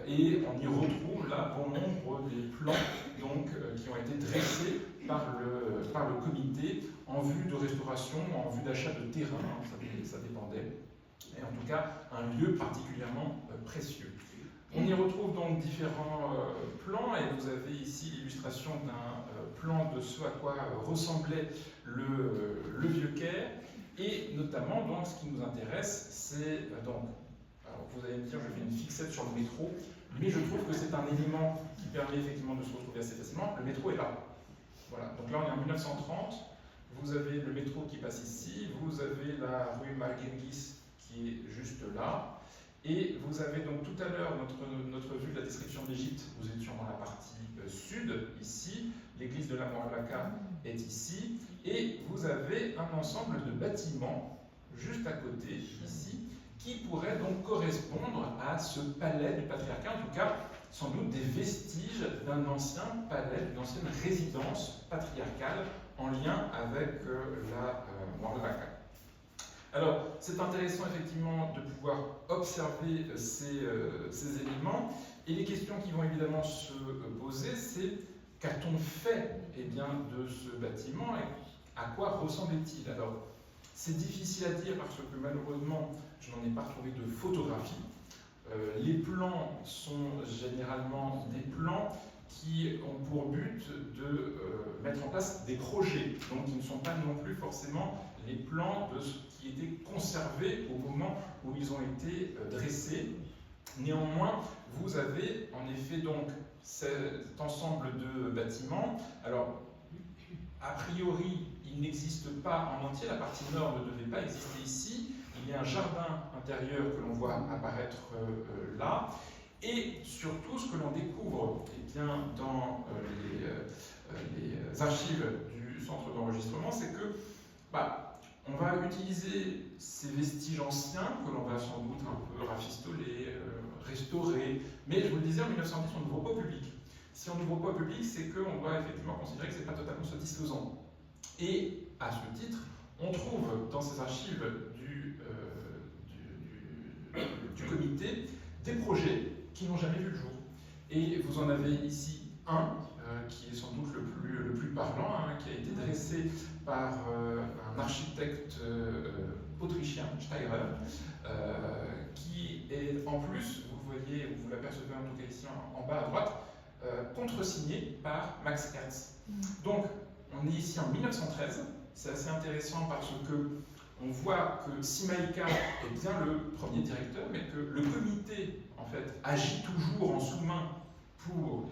Et on y retrouve là bon nombre des plans donc, qui ont été dressés par le comité en vue de restauration, en vue d'achat de terrain, ça dépendait. Et en tout cas, un lieu particulièrement précieux. On y retrouve donc différents plans, et vous avez ici l'illustration d'un plan de ce à quoi ressemblait le Vieux-Caire. Et notamment, donc, ce qui nous intéresse, c'est donc, alors vous allez me dire, je fais une fixette sur le métro, mais je trouve que c'est un élément qui permet effectivement de se retrouver assez facilement. Le métro est là. Voilà. Donc là, on est en 1930. Vous avez le métro qui passe ici. Vous avez la rue Marguerite qui est juste là. Et vous avez donc tout à l'heure notre vue de la description d'Égypte. Nous étions dans la partie sud, ici. L'église de la Mourlaka est ici. Et vous avez un ensemble de bâtiments juste à côté, ici, qui pourraient donc correspondre à ce palais du patriarcat, en tout cas, sans doute des vestiges d'un ancien palais, d'une ancienne résidence patriarcale en lien avec la Mourlaka. Alors, c'est intéressant effectivement de pouvoir observer ces éléments, et les questions qui vont évidemment se poser, c'est qu'a-t-on fait de ce bâtiment et à quoi ressemblait-il? Alors, c'est difficile à dire parce que malheureusement, je n'en ai pas trouvé de photographie. Les plans sont généralement des plans qui ont pour but de mettre en place des projets, donc qui ne sont pas non plus forcément les plans de ce qui était conservé au moment où ils ont été dressés. Néanmoins, vous avez en effet donc cet ensemble de bâtiments. Alors, a priori, il n'existe pas en entier, la partie nord ne devait pas exister ici. Il y a un jardin intérieur que l'on voit apparaître là. Et surtout, ce que l'on découvre dans les archives du centre d'enregistrement, c'est que on va utiliser ces vestiges anciens que l'on va sans doute un peu rafistoler, restaurer. Mais je vous le disais, en 1910, on n'ouvre pas au public. Si on n'ouvre pas au public, c'est qu'on doit effectivement considérer que ce n'est pas totalement satisfaisant. Et à ce titre, on trouve dans ces archives du comité des projets qui n'ont jamais vu le jour. Et vous en avez ici un qui est sans doute le plus parlant, qui a été dressé par un architecte autrichien, Steirer, qui est en plus, vous voyez, vous l'apercevez en tout cas ici en bas à droite, contresigné par Max Ernst. Donc, on est ici en 1913. C'est assez intéressant parce que on voit que Simaïka est bien le premier directeur, mais que le comité, en fait, agit toujours en sous-main pour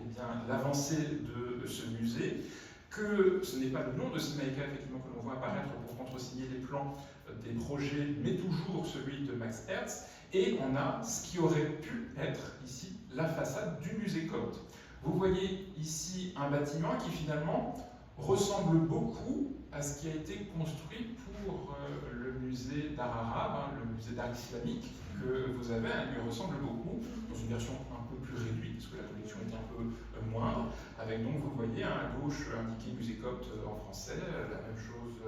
l'avancée de ce musée, que ce n'est pas le nom de Simaïka, effectivement, que l'on voit apparaître pour contresigner les plans des projets, mais toujours celui de Max Ernst, et on a ce qui aurait pu être ici la façade du musée copte. Vous voyez ici un bâtiment qui finalement ressemble beaucoup à ce qui a été construit pour le musée d'art arabe, le musée d'art islamique que vous avez. Il lui ressemble beaucoup, dans une version un peu plus réduite, parce que la collection était un peu moindre, avec donc, vous le voyez, à gauche indiqué musée copte en français, la même chose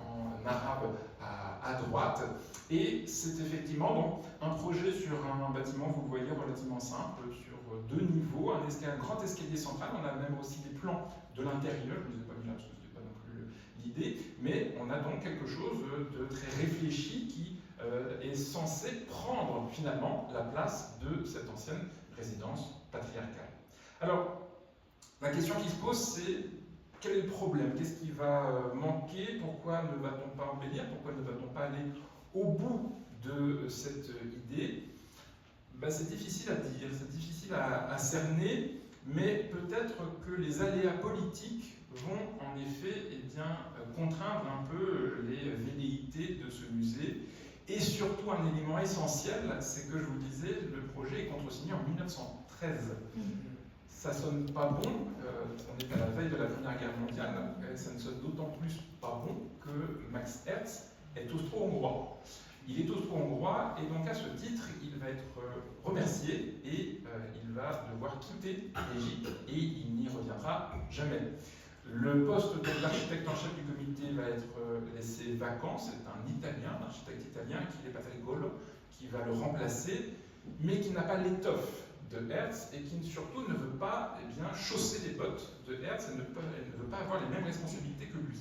en arabe à droite. Et c'est effectivement donc, un projet sur un bâtiment, vous le voyez, relativement simple, sur 2 niveaux, un grand escalier central. On a même aussi des plans de l'intérieur, je ne les ai pas mis là parce que ce n'était pas non plus l'idée, mais on a donc quelque chose de très réfléchi qui est censé prendre finalement la place de cette ancienne résidence patriarcale. Alors, la question qui se pose, c'est quel est le problème? Qu'est-ce qui va manquer? Pourquoi ne va-t-on pas embellir? Pourquoi ne va-t-on pas aller au bout de cette idée? C'est difficile à dire, c'est difficile à cerner, mais peut-être que les aléas politiques vont en effet contraindre un peu les velléités de ce musée. Et surtout, un élément essentiel, c'est que je vous le disais, le projet est contresigné en 1913. Ça sonne pas bon, on est à la veille de la Première Guerre mondiale, et ça ne sonne d'autant plus pas bon que Max Ernst est austro-hongrois. Il est austro-hongrois, et donc à ce titre, il va être remercié, et il va devoir quitter l'Égypte, et il n'y reviendra jamais. Le poste d'architecte en chef du comité va être laissé vacant. C'est un Italien, un architecte italien, qui est Patrick Gaulle, qui va le remplacer. mais qui n'a pas l'étoffe de Hertz et qui surtout ne veut pas chausser les bottes de Hertz et ne veut pas avoir les mêmes responsabilités que lui.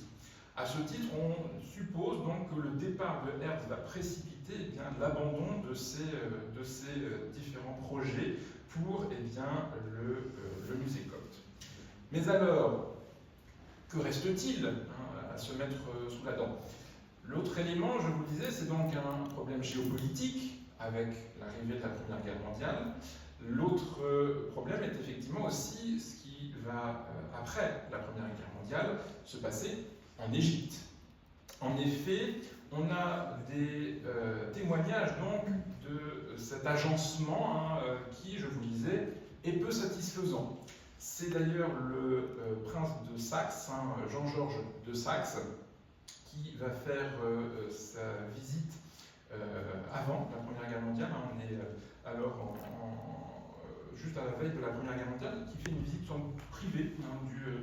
À ce titre, on suppose donc que le départ de Hertz va précipiter l'abandon de ces différents projets pour le musée copte. Mais alors, que reste-t-il à se mettre sous la dent? L'autre élément, je vous le disais, c'est donc un problème géopolitique avec l'arrivée de la Première Guerre mondiale. L'autre problème est effectivement aussi ce qui va, après la Première Guerre mondiale, se passer en Égypte. En effet, on a des témoignages donc de cet agencement qui, je vous le disais, est peu satisfaisant. C'est d'ailleurs le prince de Saxe, Jean-Georges de Saxe, qui va faire sa visite avant la Première Guerre mondiale. On est alors juste à la veille de la Première Guerre mondiale, qui fait une visite privée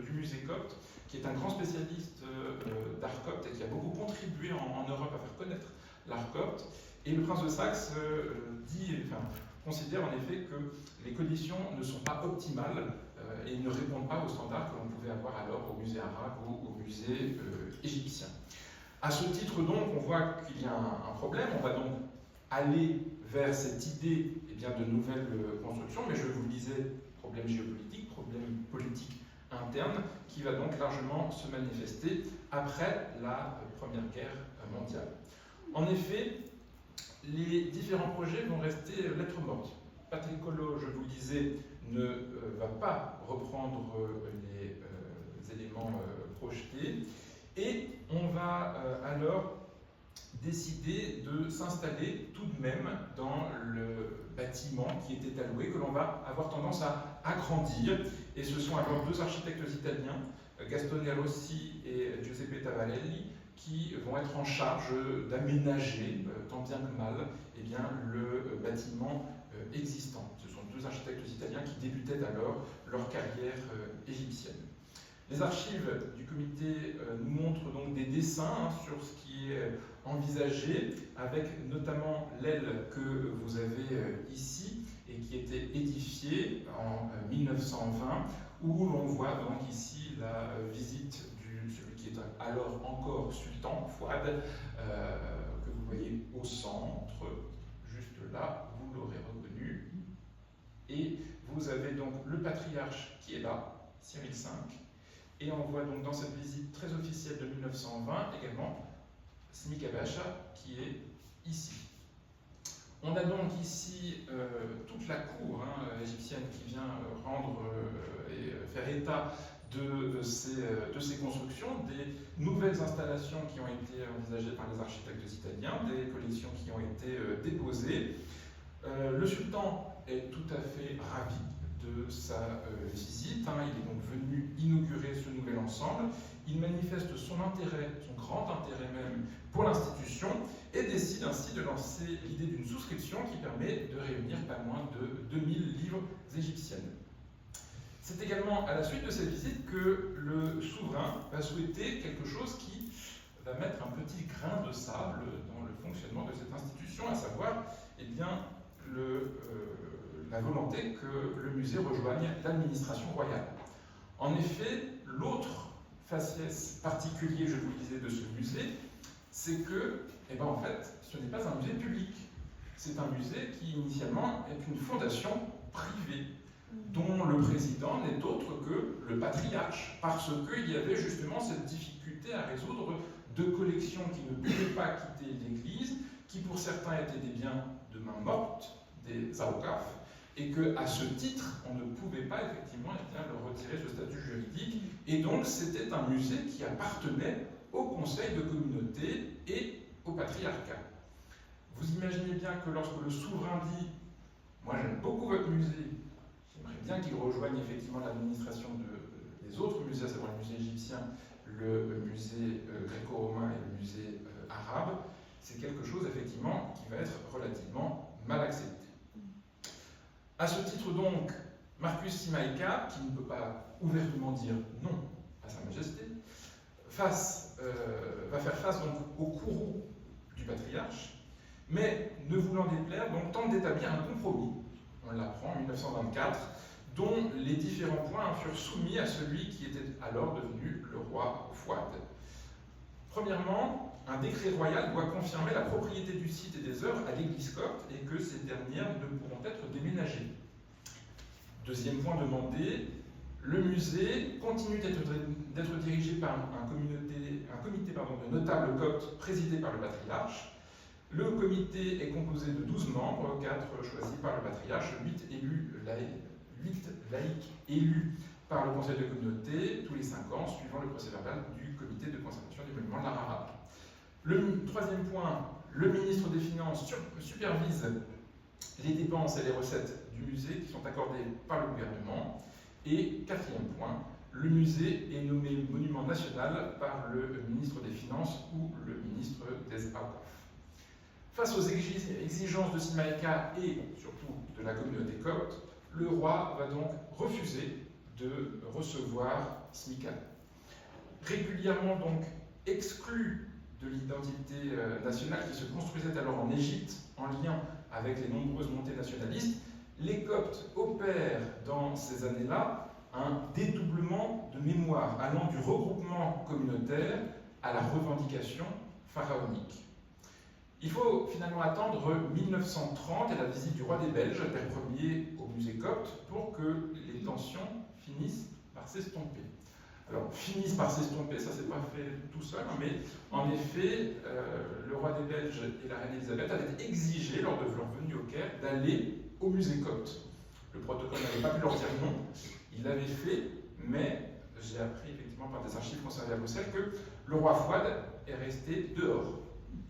du musée copte, qui est un grand spécialiste d'art copte et qui a beaucoup contribué en Europe à faire connaître l'art copte. Et le prince de Saxe considère en effet que les conditions ne sont pas optimales et ne répondent pas aux standards que l'on pouvait avoir alors au musée arabe ou au musée égyptien. À ce titre donc, on voit qu'il y a un problème. On va donc aller vers cette idée de nouvelles constructions, mais je vous le disais, problème géopolitique, problème politique interne, qui va donc largement se manifester après la Première Guerre mondiale. En effet, les différents projets vont rester lettres mortes. Patrick Collot, je vous le disais, ne va pas reprendre les éléments projetés, et on va alors décider de s'installer tout de même dans le bâtiment qui était alloué, que l'on va avoir tendance à agrandir. Et ce sont alors deux architectes italiens, Gastone Rossi et Giuseppe Tavarelli, qui vont être en charge d'aménager, tant bien que mal, le bâtiment existant. Ce sont deux architectes italiens qui débutaient alors leur carrière égyptienne. Les archives du comité nous montrent donc des dessins sur ce qui est envisagé, avec notamment l'aile que vous avez ici et qui était édifiée en 1920, où l'on voit donc ici la visite de celui qui est alors encore sultan, Fouad, que vous voyez au centre, juste là, vous l'aurez reconnu. Et vous avez donc le patriarche qui est là, Cyril V. Et on voit donc dans cette visite très officielle de 1920 également Smika Pacha qui est ici. On a donc ici toute la cour égyptienne qui vient rendre et faire état de ces constructions, des nouvelles installations qui ont été envisagées par les architectes italiens, des collections qui ont été déposées. Le sultan est tout à fait ravi de sa visite. Il est donc venu inaugurer ce nouvel ensemble. Il manifeste son intérêt, son grand intérêt même, pour l'institution et décide ainsi de lancer l'idée d'une souscription qui permet de réunir pas moins de 2000 livres égyptiennes. C'est également à la suite de cette visite que le souverain va souhaiter quelque chose qui va mettre un petit grain de sable dans le fonctionnement de cette institution, à savoir la volonté que le musée rejoigne l'administration royale. En effet, l'autre faciès particulier, je vous le disais, de ce musée, c'est que, en fait, ce n'est pas un musée public. C'est un musée qui, initialement, est une fondation privée, dont le président n'est autre que le patriarche, parce qu'il y avait justement cette difficulté à résoudre de collections qui ne pouvaient pas quitter l'Église, qui pour certains étaient des biens de main morte, des awqaf, et qu'à ce titre, on ne pouvait pas effectivement leur retirer ce statut juridique, et donc c'était un musée qui appartenait au conseil de communauté et au patriarcat. Vous imaginez bien que lorsque le souverain dit « Moi j'aime beaucoup votre musée, j'aimerais bien qu'il rejoigne effectivement l'administration des autres musées, à savoir le musée égyptien, le musée gréco-romain et le musée arabe », c'est quelque chose effectivement qui va être relativement mal accepté. À ce titre donc, Marcus Simaïka, qui ne peut pas ouvertement dire non à Sa Majesté, va faire face donc au courroux du patriarche, mais ne voulant déplaire, donc tente d'établir un compromis, on l'apprend en 1924, dont les différents points furent soumis à celui qui était alors devenu le roi Fouad. Premièrement, un décret royal doit confirmer la propriété du site et des œuvres à l'église copte et que ces dernières ne pourront être déménagées. Deuxième point demandé, le musée continue d'être dirigé par un comité de notables coptes présidé par le patriarche. Le comité est composé de 12 membres, 4 choisis par le patriarche, 8 laïcs élus par le conseil de communauté tous les 5 ans, suivant le procès verbal du comité de conservation du monument de l'art arabe. Le troisième point, le ministre des Finances supervise les dépenses et les recettes du musée qui sont accordées par le gouvernement. Et quatrième point, le musée est nommé monument national par le ministre des Finances ou le ministre des Awqaf. Face aux exigences de Simaïka et surtout de la communauté copte, le roi va donc refuser de recevoir Smika. Régulièrement donc exclu de l'identité nationale qui se construisait alors en Égypte en lien avec les nombreuses montées nationalistes, les Coptes opèrent dans ces années-là un dédoublement de mémoire allant du regroupement communautaire à la revendication pharaonique. Il faut finalement attendre 1930 et la visite du roi des Belges, Père Ier, au musée copte, pour que les tensions finissent par s'estomper. Alors, finissent par s'estomper, ça s'est pas fait tout seul, mais en effet, le roi des Belges et la reine Elisabeth avaient exigé, lors de leur venue au Caire, d'aller au musée copte. Le protocole n'avait pas pu leur dire non, il l'avait fait, mais j'ai appris effectivement par des archives conservées à Bruxelles que le roi Fouad est resté dehors.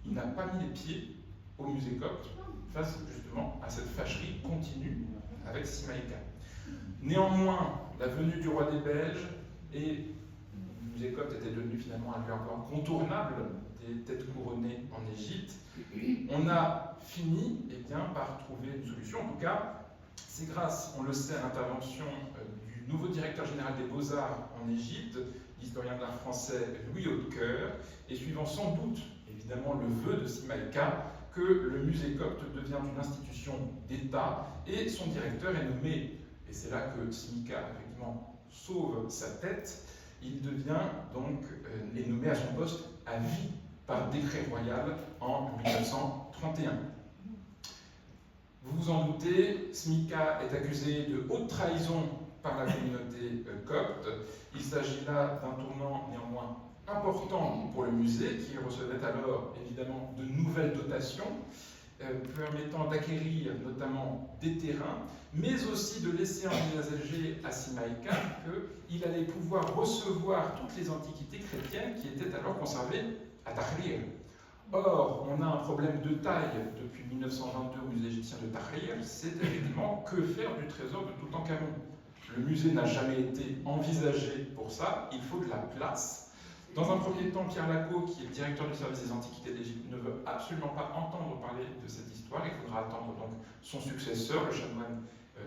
Il n'a pas mis les pieds au musée copte face justement à cette fâcherie continue avec Simaïka. Néanmoins, la venue du roi des Belges et le musée copte était devenu finalement un lieu encore incontournable des têtes couronnées en Égypte. On a fini par trouver une solution. En tout cas, c'est grâce, on le sait, à l'intervention du nouveau directeur général des Beaux-Arts en Égypte, l'historien de l'art français Louis Hautecoeur, et suivant sans doute évidemment le vœu de Simaïka, que le musée copte devient une institution d'État et son directeur est nommé, et c'est là que Simaïka effectivement sauve sa tête, il devient donc est nommé à son poste à vie par décret royal en 1931. Vous vous en doutez, Smika est accusé de haute trahison par la communauté copte. Il s'agit là d'un tournant néanmoins important pour le musée qui recevait alors évidemment de nouvelles dotations permettant d'acquérir notamment des terrains, mais aussi de laisser envisager à Simaïka qu'il allait pouvoir recevoir toutes les antiquités chrétiennes qui étaient alors conservées à Tahrir. Or, on a un problème de taille depuis 1922 au musée égyptien de Tahrir, c'est effectivement que faire du trésor de Toutankhamon. Le musée n'a jamais été envisagé pour ça, il faut de la place. Dans un premier temps, Pierre Lacot, qui est le directeur du service des antiquités d'Égypte, ne veut absolument pas entendre parler de cette histoire. Il faudra attendre donc son successeur, le chanoine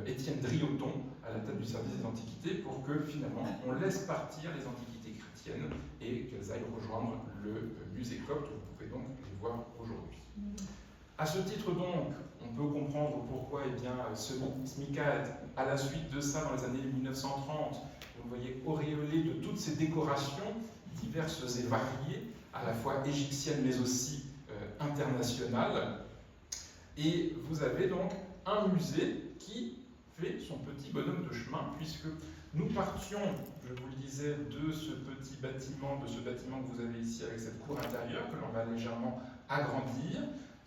Étienne Drioton, à la tête du service des antiquités, pour que finalement on laisse partir les antiquités chrétiennes et qu'elles aillent rejoindre le musée copte, où vous pouvez donc les voir aujourd'hui. À ce titre donc, on peut comprendre pourquoi ce Smika, à la suite de ça, dans les années 1930, vous voyez auréolé de toutes ces décorations diverses et variées, à la fois égyptiennes mais aussi internationales. Et vous avez donc un musée qui fait son petit bonhomme de chemin, puisque nous partions, je vous le disais, de ce petit bâtiment, de ce bâtiment que vous avez ici avec cette cour intérieure, que l'on va légèrement agrandir,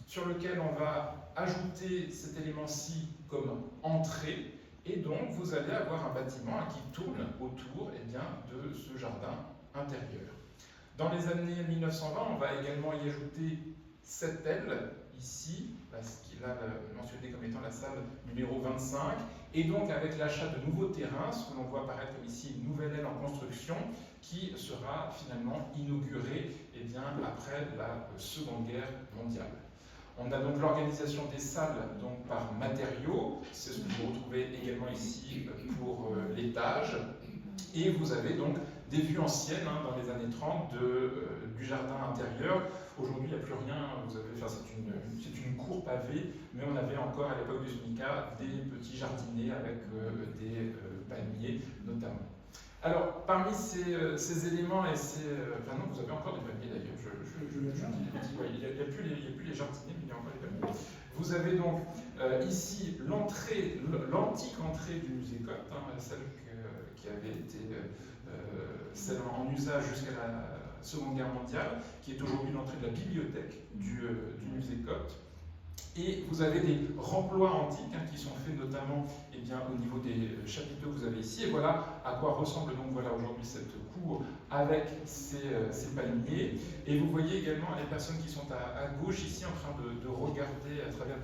sur lequel on va ajouter cet élément-ci comme entrée, et donc vous allez avoir un bâtiment qui tourne autour de ce jardin intérieur. Dans les années 1920, on va également y ajouter cette aile, ici, ce qu'il a mentionné comme étant la salle numéro 25, et donc avec l'achat de nouveaux terrains, ce que l'on voit apparaître comme ici une nouvelle aile en construction, qui sera finalement inaugurée après la Seconde Guerre mondiale. On a donc l'organisation des salles donc, par matériaux, c'est ce que vous retrouvez également ici pour l'étage, et vous avez donc des vues anciennes dans les années 30 du jardin intérieur. Aujourd'hui, il n'y a plus rien. Vous avez, enfin, c'est une cour pavée, mais on avait encore à l'époque du SMICA des petits jardinets avec des palmiers notamment. Alors, parmi ces éléments et ces... Enfin non, vous avez encore des palmiers d'ailleurs, je dis il n'y a plus les jardiniers, mais il y a encore les palmiers. Vous avez donc ici l'antique entrée du musée Copte, hein, celle qui avait été celle en usage jusqu'à la Seconde Guerre mondiale, qui est aujourd'hui l'entrée de la bibliothèque du musée Copte. Et vous avez des remplois antiques qui sont faits notamment au niveau des chapiteaux que vous avez ici. Et voilà à quoi ressemble donc aujourd'hui cette cour avec ces palmiers. Et vous voyez également les personnes qui sont à gauche ici en train de regarder à travers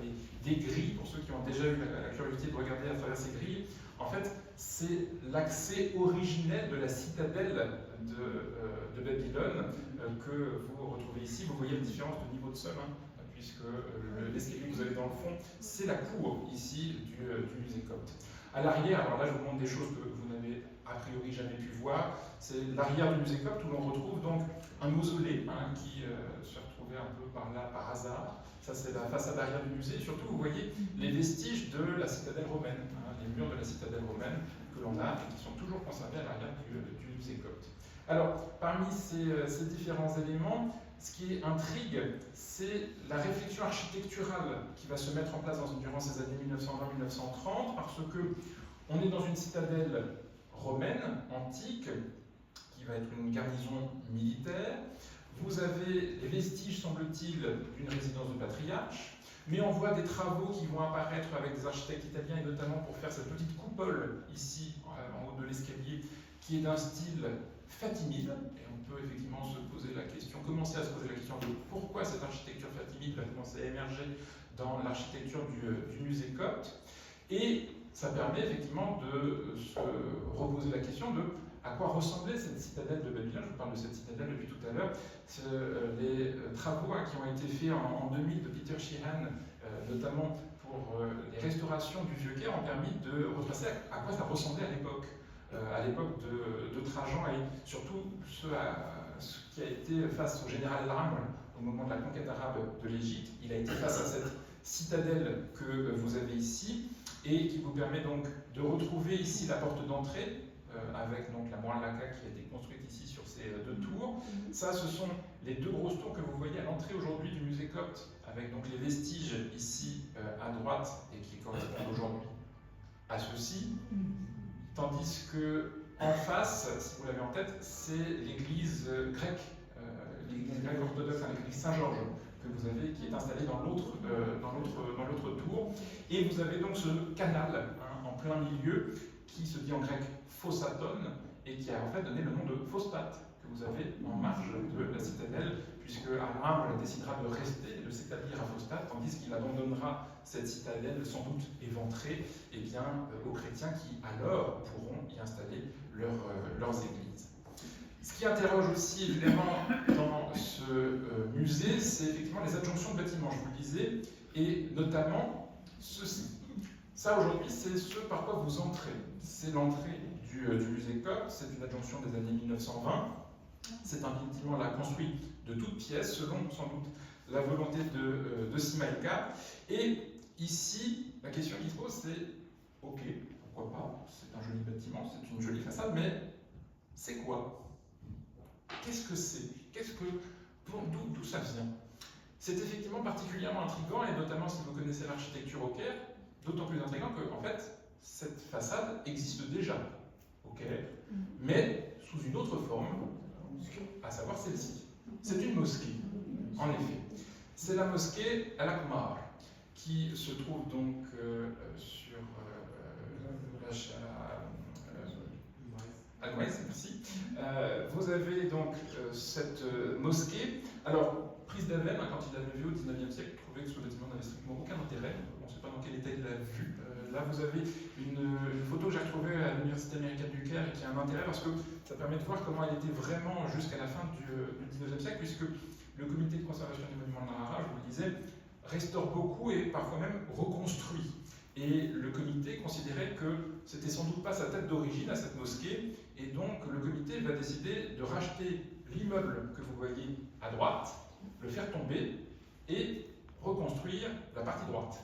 des grilles. Pour ceux qui ont déjà eu la curiosité de regarder à travers ces grilles, en fait, c'est l'accès originel de la citadelle de Babylone que vous retrouvez ici. Vous voyez la différence de niveau de sol, puisque l'escalier que vous avez dans le fond, c'est la cour ici du musée Copte. À l'arrière, alors là je vous montre des choses que vous n'avez a priori jamais pu voir, c'est l'arrière du musée Copte où l'on retrouve donc un mausolée qui se retrouvait un peu par là par hasard. Ça c'est la façade arrière du musée. Et surtout vous voyez les vestiges de la citadelle romaine, les murs de la citadelle romaine que l'on a et qui sont toujours conservés à l'arrière du musée Copte. Alors parmi ces différents éléments, ce qui intrigue, c'est la réflexion architecturale qui va se mettre en place durant ces années 1920-1930, parce que on est dans une citadelle romaine, antique, qui va être une garnison militaire. Vous avez les vestiges, semble-t-il, d'une résidence de patriarche, mais on voit des travaux qui vont apparaître avec des architectes italiens, et notamment pour faire cette petite coupole ici, en haut de l'escalier, qui est d'un style fatimide, et on peut effectivement commencer à se poser la question de pourquoi cette architecture fatimide va commencer à émerger dans l'architecture du musée Copte. Et ça permet effectivement de se reposer la question de à quoi ressemblait cette citadelle de Babylone. Je vous parle de cette citadelle depuis tout à l'heure. Les travaux qui ont été faits en 2000 de Peter Sheehan, notamment pour les restaurations du Vieux-Caire, ont permis de retracer à quoi ça ressemblait à l'époque de Trajan, et surtout ce qui a été face au général Lam au moment de la conquête arabe de l'Égypte. Il a été face à cette citadelle que vous avez ici, et qui vous permet donc de retrouver ici la porte d'entrée, avec donc la Moine Laca qui a été construite ici sur ces deux tours. Ça, ce sont les deux grosses tours que vous voyez à l'entrée aujourd'hui du musée Copte, avec donc les vestiges ici à droite, et qui correspondent aujourd'hui à ceux-ci. Tandis que en face, si vous l'avez en tête, c'est l'église grecque, l'église grecque orthodoxe, l'église Saint-Georges que vous avez, qui est installée dans l'autre tour. Et vous avez donc ce canal en plein milieu qui se dit en grec Phossaton et qui a en fait donné le nom de Phostate que vous avez en marge de la citadelle, puisque Abraham décidera de rester et de s'établir à Phostate, tandis qu'il abandonnera cette citadelle sans doute éventrée aux chrétiens qui alors pourront y installer leurs églises. Ce qui interroge aussi évidemment dans ce musée, c'est effectivement les adjonctions de bâtiments, je vous le disais, et notamment ceci. Ça aujourd'hui, c'est ce par quoi vous entrez. C'est l'entrée du musée Copte, c'est une adjonction des années 1920. C'est un bâtiment là construit de toutes pièces, selon sans doute la volonté de Simaïka. Et ici, la question qui se pose, c'est ok, pourquoi pas, c'est un joli bâtiment, c'est une jolie façade, mais c'est quoi? Qu'est-ce que c'est? D'où ça vient? C'est effectivement particulièrement intriguant, et notamment si vous connaissez l'architecture au Caire, d'autant plus intriguant que, en fait, cette façade existe déjà au Caire, mais sous une autre forme, à savoir celle-ci. C'est une mosquée, en effet. C'est la mosquée Al-Aqmar, qui se trouve donc sur Al-Gouaïs, merci. Vous avez donc cette mosquée. Alors, Prise d'Aven, quand il l'avait vu au 19e siècle, il trouvait que ce bâtiment n'avait strictement aucun intérêt. On ne sait pas dans quel état il l'a vu. Là, vous avez une photo que j'ai retrouvée à l'Université américaine du Caire et qui a un intérêt parce que ça permet de voir comment elle était vraiment jusqu'à la fin du 19e siècle, puisque le comité de conservation des monuments de Nara, je vous le disais, restaure beaucoup et parfois même reconstruit. Et le comité considérait que c'était sans doute pas sa tête d'origine à cette mosquée, et donc le comité va décider de racheter l'immeuble que vous voyez à droite, le faire tomber et reconstruire la partie droite.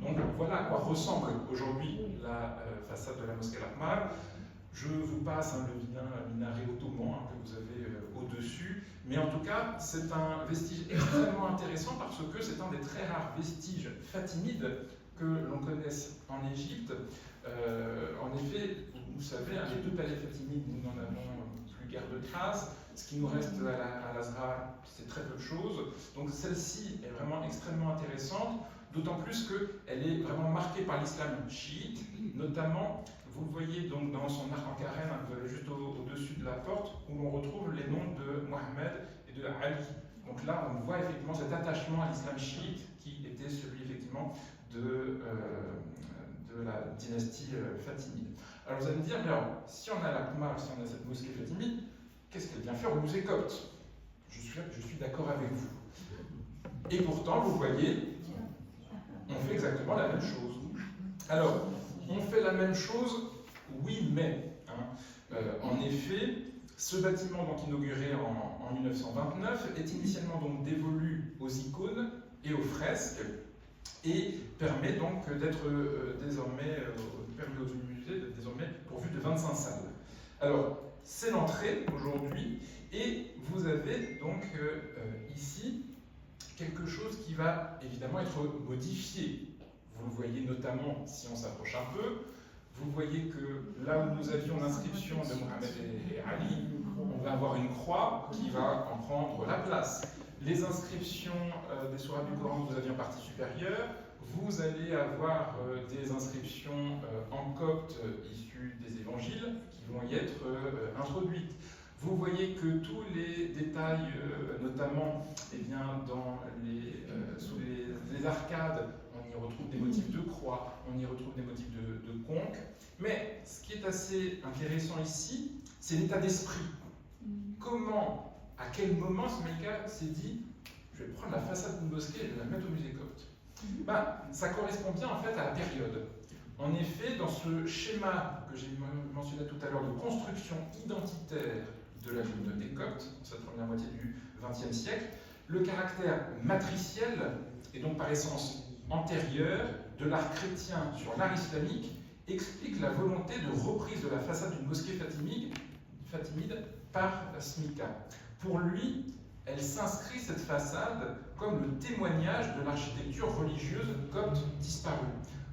Donc voilà à quoi ressemble aujourd'hui la façade de la mosquée Al-Ahmar. Je vous passe le minaret ottoman que vous avez au-dessus, mais en tout cas c'est un vestige extrêmement intéressant parce que c'est un des très rares vestiges fatimides que l'on connaisse en Égypte. En effet, vous savez, les deux palais fatimides, nous n'en avons plus guère de traces. Ce qui nous reste à l'Azhar, c'est très peu de choses. Donc celle-ci est vraiment extrêmement intéressante, d'autant plus qu'elle est vraiment marquée par l'islam chiite, notamment, vous le voyez donc dans son arc en carène, juste au-dessus de la porte, où l'on retrouve les noms de Mohammed et de Ali. Donc là, on voit effectivement cet attachement à l'islam chiite, qui était celui effectivement de la dynastie fatimide. Alors vous allez me dire, mais alors, si on a l'Aqmar, si on a cette mosquée fatimide, qu'est-ce qu'elle vient faire au musée copte? Je suis d'accord avec vous. Et pourtant, vous voyez, on fait exactement la même chose. Alors, on fait la même chose, oui, mais. En effet, ce bâtiment donc inauguré en 1929 est initialement donc dévolu aux icônes et aux fresques et permet donc d'être désormais, permet aux musées d'être désormais pourvu de 25 salles. Alors, c'est l'entrée aujourd'hui, et vous avez donc ici quelque chose qui va évidemment être modifié. Vous le voyez notamment si on s'approche un peu. Vous voyez que là où nous avions l'inscription de Mohammed et Ali, on va avoir une croix qui va en prendre la place. Les inscriptions des sourates du Coran que vous aviez en partie supérieure, vous allez avoir des inscriptions en copte issues des évangiles qui vont y être introduites. Vous voyez que tous les détails, notamment sous les arcades, on y retrouve des motifs de croix, on y retrouve des motifs de conque. Mais ce qui est assez intéressant ici, c'est l'état d'esprit. Comment, à quel moment Smaïka s'est dit, je vais prendre la façade d'une mosquée et je vais la mettre au musée copte? Ça correspond bien en fait à la période. En effet, dans ce schéma que j'ai mentionné tout à l'heure de construction identitaire de la communauté copte, dans cette première moitié du XXe siècle, le caractère matriciel et donc par essence antérieur de l'art chrétien sur l'art islamique explique la volonté de reprise de la façade d'une mosquée fatimide par Smaïka. Pour lui, elle s'inscrit, cette façade, comme le témoignage de l'architecture religieuse copte disparue.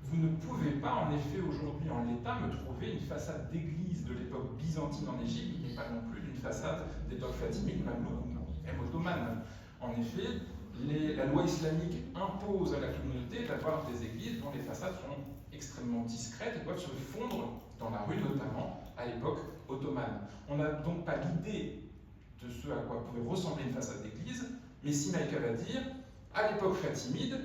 Vous ne pouvez pas, en effet, aujourd'hui, en l'état, me trouver une façade d'église de l'époque byzantine en Égypte, mais pas non plus d'une façade d'époque fatimide, même ottomane. En effet, la loi islamique impose à la communauté d'avoir des églises dont les façades sont extrêmement discrètes et doivent se fondre dans la rue, notamment à l'époque ottomane. On n'a donc pas l'idée de ce à quoi pouvait ressembler une façade d'église, mais Smaïka va dire, à l'époque fatimide,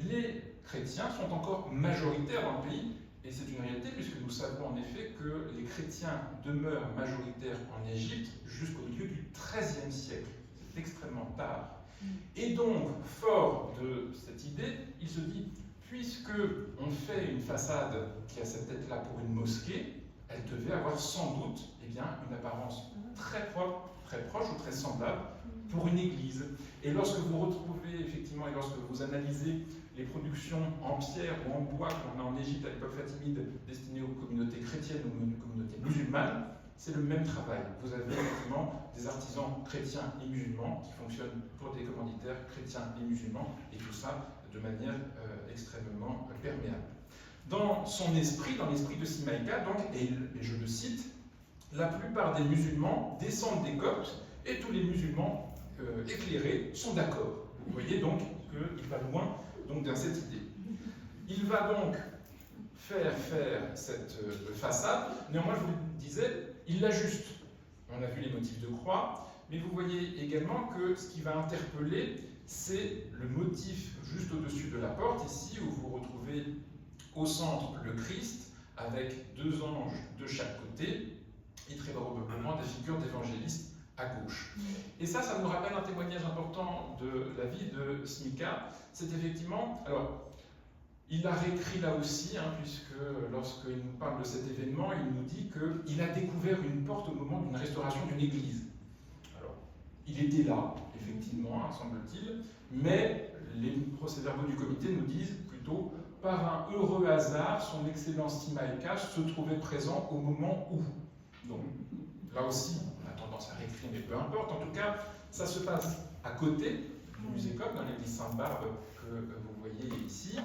les chrétiens sont encore majoritaires dans le pays, et c'est une réalité puisque nous savons en effet que les chrétiens demeurent majoritaires en Égypte jusqu'au milieu du XIIIe siècle. C'est extrêmement tard. Et donc, fort de cette idée, il se dit, puisque on fait une façade qui a cette tête-là pour une mosquée, elle devait avoir sans doute une apparence très propre, très proche ou très semblable pour une église. Et lorsque vous retrouvez effectivement, et lorsque vous analysez les productions en pierre ou en bois qu'on a en Égypte à l'époque fatimide destinées aux communautés chrétiennes ou aux communautés musulmanes, c'est le même travail. Vous avez effectivement des artisans chrétiens et musulmans qui fonctionnent pour des commanditaires chrétiens et musulmans, et tout ça de manière extrêmement perméable. Dans son esprit, dans l'esprit de Smaïka, donc, et je le cite, la plupart des musulmans descendent des coptes et tous les musulmans éclairés sont d'accord. Vous voyez donc qu'il va loin donc, dans cette idée. Il va donc faire cette façade, néanmoins je vous le disais, il l'ajuste. On a vu les motifs de croix, mais vous voyez également que ce qui va interpeller, c'est le motif juste au-dessus de la porte, ici où vous retrouvez au centre le Christ, avec deux anges de chaque côté, et très probablement des figures d'évangélistes à gauche. Et ça nous rappelle un témoignage important de la vie de Smaïka. C'est effectivement, alors, il a réécrit là aussi, puisque lorsqu'il nous parle de cet événement, il nous dit qu'il a découvert une porte au moment d'une restauration d'une église. Alors, Il était là, effectivement, hein, semble-t-il, mais les procès-verbaux du comité nous disent plutôt par un heureux hasard, son Excellence Timaïka se trouvait présent au moment où. Donc, là aussi, on a tendance à réécrire, mais peu importe. En tout cas, ça se passe à côté du musée Coq, dans l'église Sainte-Barbe que vous voyez ici.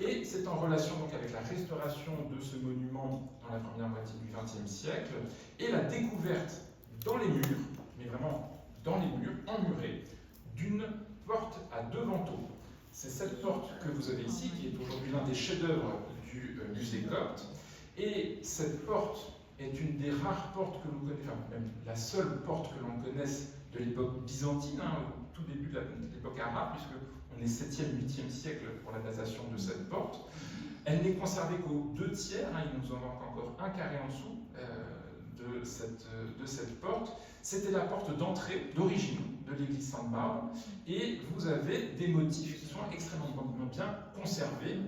Et c'est en relation donc avec la restauration de ce monument dans la première moitié du XXe siècle et la découverte dans les murs, mais vraiment dans les murs, emmurés, d'une porte à 2 vantaux. C'est cette porte que vous avez ici, qui est aujourd'hui l'un des chefs-d'œuvre du musée copte. Et cette porte est une des rares portes que l'on connaît, enfin même la seule porte que l'on connaisse de l'époque byzantine, hein, au tout début de l'époque arabe, puisqu'on est 7e, 8e siècle pour la datation de cette porte. Elle n'est conservée qu'aux 2 tiers, hein, il nous en manque encore un carré en dessous de cette porte. C'était la porte d'entrée d'origine de l'église Sainte-Barbe, et vous avez des motifs qui sont extrêmement bien conservés,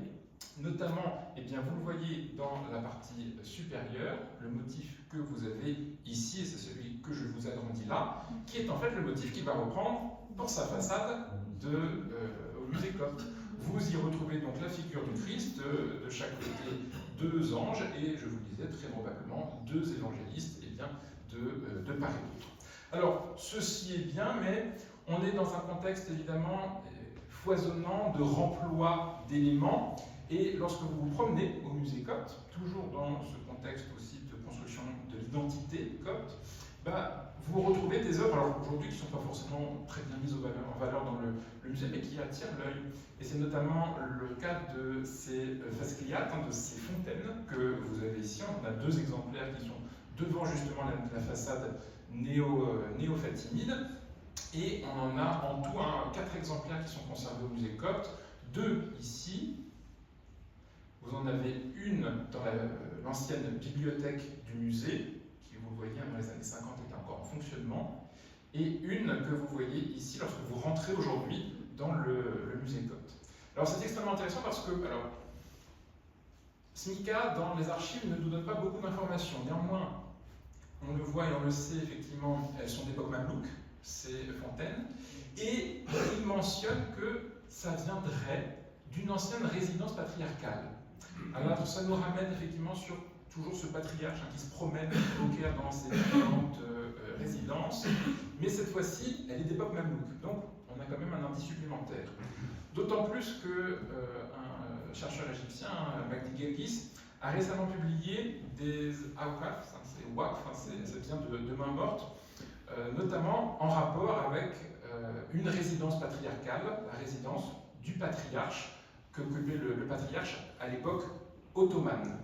notamment, eh bien, vous le voyez dans la partie supérieure, le motif que vous avez ici, et c'est celui que je vous agrandis là, qui est en fait le motif qu'il va reprendre dans sa façade au musée copte. Vous y retrouvez donc la figure du Christ, de chaque côté 2 anges, et je vous le disais très probablement 2 évangélistes, et bien de part et d'autre. Alors, ceci est bien, mais on est dans un contexte évidemment foisonnant de remploi d'éléments, et lorsque vous vous promenez au musée copte, toujours dans ce contexte aussi de construction de l'identité copte, vous retrouvez des œuvres, alors aujourd'hui qui ne sont pas forcément très bien mises en valeur dans le musée, mais qui attirent l'œil. Et c'est notamment le cas de ces fascicliates, de ces fontaines que vous avez ici. On a 2 exemplaires qui sont devant justement la façade néo-fatimide, et on en a en tout 4 exemplaires qui sont conservés au musée copte, 2 ici. Vous en avez une dans l'ancienne bibliothèque du musée, qui, vous voyez, dans les années 50 était encore en fonctionnement, et une que vous voyez ici lorsque vous rentrez aujourd'hui dans le musée copte. Alors c'est extrêmement intéressant parce que, alors, SMICA, dans les archives, ne nous donne pas beaucoup d'informations. Néanmoins, on le voit et on le sait, effectivement, elles sont d'époque mamelouk, ces fontaines, et il mentionne que ça viendrait d'une ancienne résidence patriarcale. Alors ça nous ramène effectivement sur toujours ce patriarche qui se promène au Caire dans ses différentes résidences, mais cette fois-ci, elle est d'époque mamelouk, donc on a quand même un indice supplémentaire. D'autant plus qu'un chercheur égyptien, Magdi Gelgis, a récemment publié des awqaf, c'est waqf, c'est bien de main morte, notamment en rapport avec une résidence patriarcale, la résidence du patriarche, qu'occupait le patriarche à l'époque ottomane.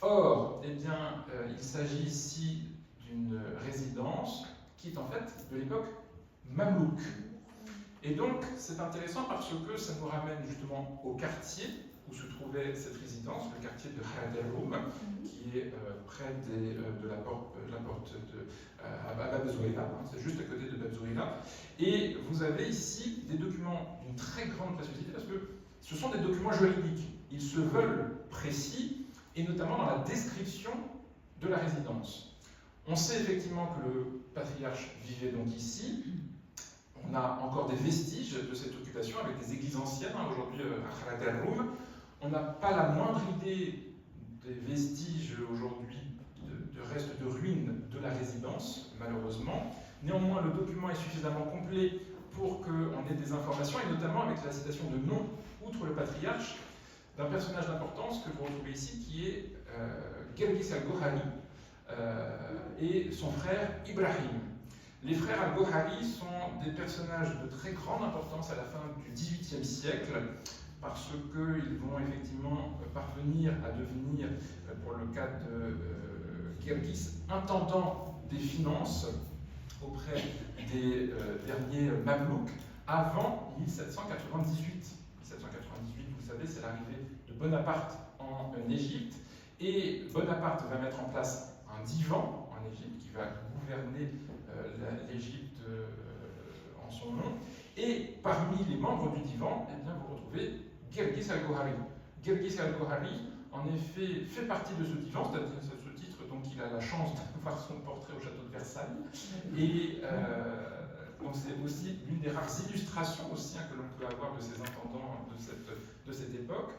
Or, eh bien, il s'agit ici d'une résidence qui est en fait de l'époque mamelouk. Et donc, c'est intéressant parce que ça nous ramène justement au quartier où se trouvait cette résidence, le quartier de Khaled el-Roum, qui est près de la porte de Bab Zouila, c'est juste à côté de Bab Zouila. Et vous avez ici des documents d'une très grande préciosité parce que ce sont des documents juridiques. Ils se veulent précis, et notamment dans la description de la résidence. On sait effectivement que le patriarche vivait donc ici. On a encore des vestiges de cette occupation avec des églises anciennes, aujourd'hui à Khaled el-Roum. On n'a pas la moindre idée des vestiges aujourd'hui, de restes de ruines de la résidence, malheureusement. Néanmoins, le document est suffisamment complet pour qu'on ait des informations, et notamment avec la citation de nom, outre le patriarche, d'un personnage d'importance que vous retrouvez ici, qui est Gelgis al-Gohari et son frère Ibrahim. Les frères al-Gohari sont des personnages de très grande importance à la fin du XVIIIe siècle, parce qu'ils vont effectivement parvenir à devenir, pour le cas de Gelgis, intendant des finances auprès des derniers Mamelouks avant 1798. 1798, vous le savez, c'est l'arrivée de Bonaparte en Égypte, et Bonaparte va mettre en place un divan en Égypte qui va gouverner l'Égypte en son nom, et parmi les membres du divan, eh bien, vous retrouvez Gelgis al-Gohari. Gelgis al-Gohari, en effet, fait partie de ce divan, c'est-à-dire ce titre, donc il a la chance d'avoir son portrait au château de Versailles, et Donc c'est aussi l'une des rares illustrations aussi que l'on peut avoir de ces intendants de cette époque.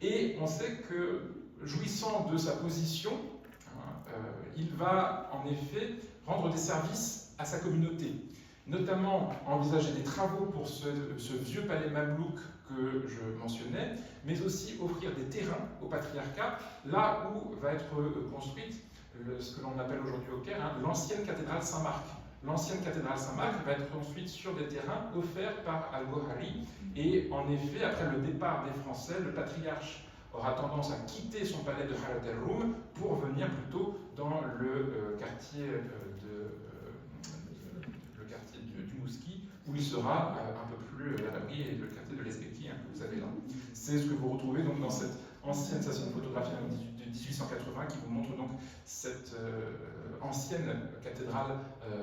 Et on sait que, jouissant de sa position, il va en effet rendre des services à sa communauté, notamment envisager des travaux pour ce vieux palais mamelouk que je mentionnais, mais aussi offrir des terrains au patriarcat, là où va être construite ce que l'on appelle aujourd'hui au Caire l'ancienne cathédrale Saint-Marc. L'ancienne cathédrale Saint-Marc va être construite sur des terrains offerts par Al-Gohari, et en effet, après le départ des Français, le patriarche aura tendance à quitter son palais de Harat el-Roum pour venir plutôt dans le quartier du Mouski, où il sera un peu plus à l'abri, et le quartier de l'Esbeki que vous avez là. C'est ce que vous retrouvez donc dans cette ancienne, ça c'est une photographie de 1880 qui vous montre donc cette ancienne cathédrale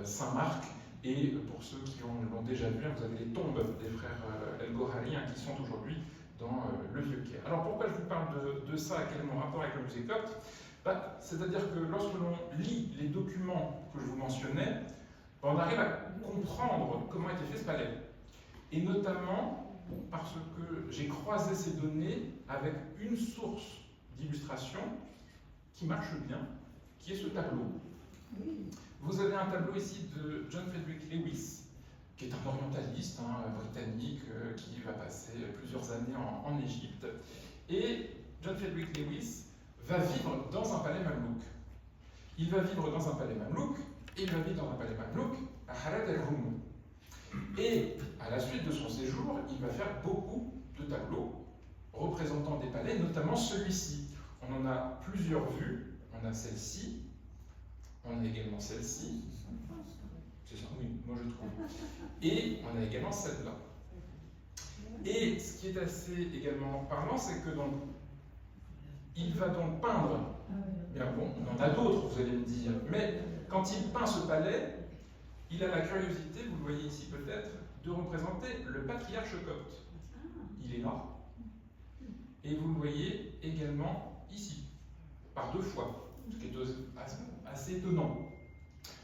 Saint-Marc. Et pour ceux qui l'ont déjà vu, vous avez les tombes des frères El-Gohari qui sont aujourd'hui dans le Vieux-Caire. Alors pourquoi je vous parle de ça, quel est mon rapport avec le musée copte? C'est-à-dire que lorsque l'on lit les documents que je vous mentionnais, on arrive à comprendre comment était fait ce palais. Et notamment parce que j'ai croisé ces données avec une source d'illustration qui marche bien, qui est ce tableau. Vous avez un tableau ici de John Frederick Lewis, qui est un orientaliste britannique qui va passer plusieurs années en Égypte. Et John Frederick Lewis va vivre dans un palais mamelouk. Il va vivre dans un palais mamelouk, et il va vivre dans un palais mamelouk à Harat el-Roum. Et à la suite de son séjour, il va faire beaucoup de tableaux représentant des palais, notamment celui-ci. On en a plusieurs vues. On a celle-ci, on a également celle-ci. C'est ça, oui, moi je trouve. Et on a également celle-là. Et ce qui est assez également parlant, c'est que donc, il va donc peindre. Bien bon, on en a d'autres, vous allez me dire. Mais quand il peint ce palais, il a la curiosité, vous le voyez ici peut-être, de représenter le patriarche copte. Il est là. Et vous le voyez également ici, par deux fois, ce qui est assez étonnant.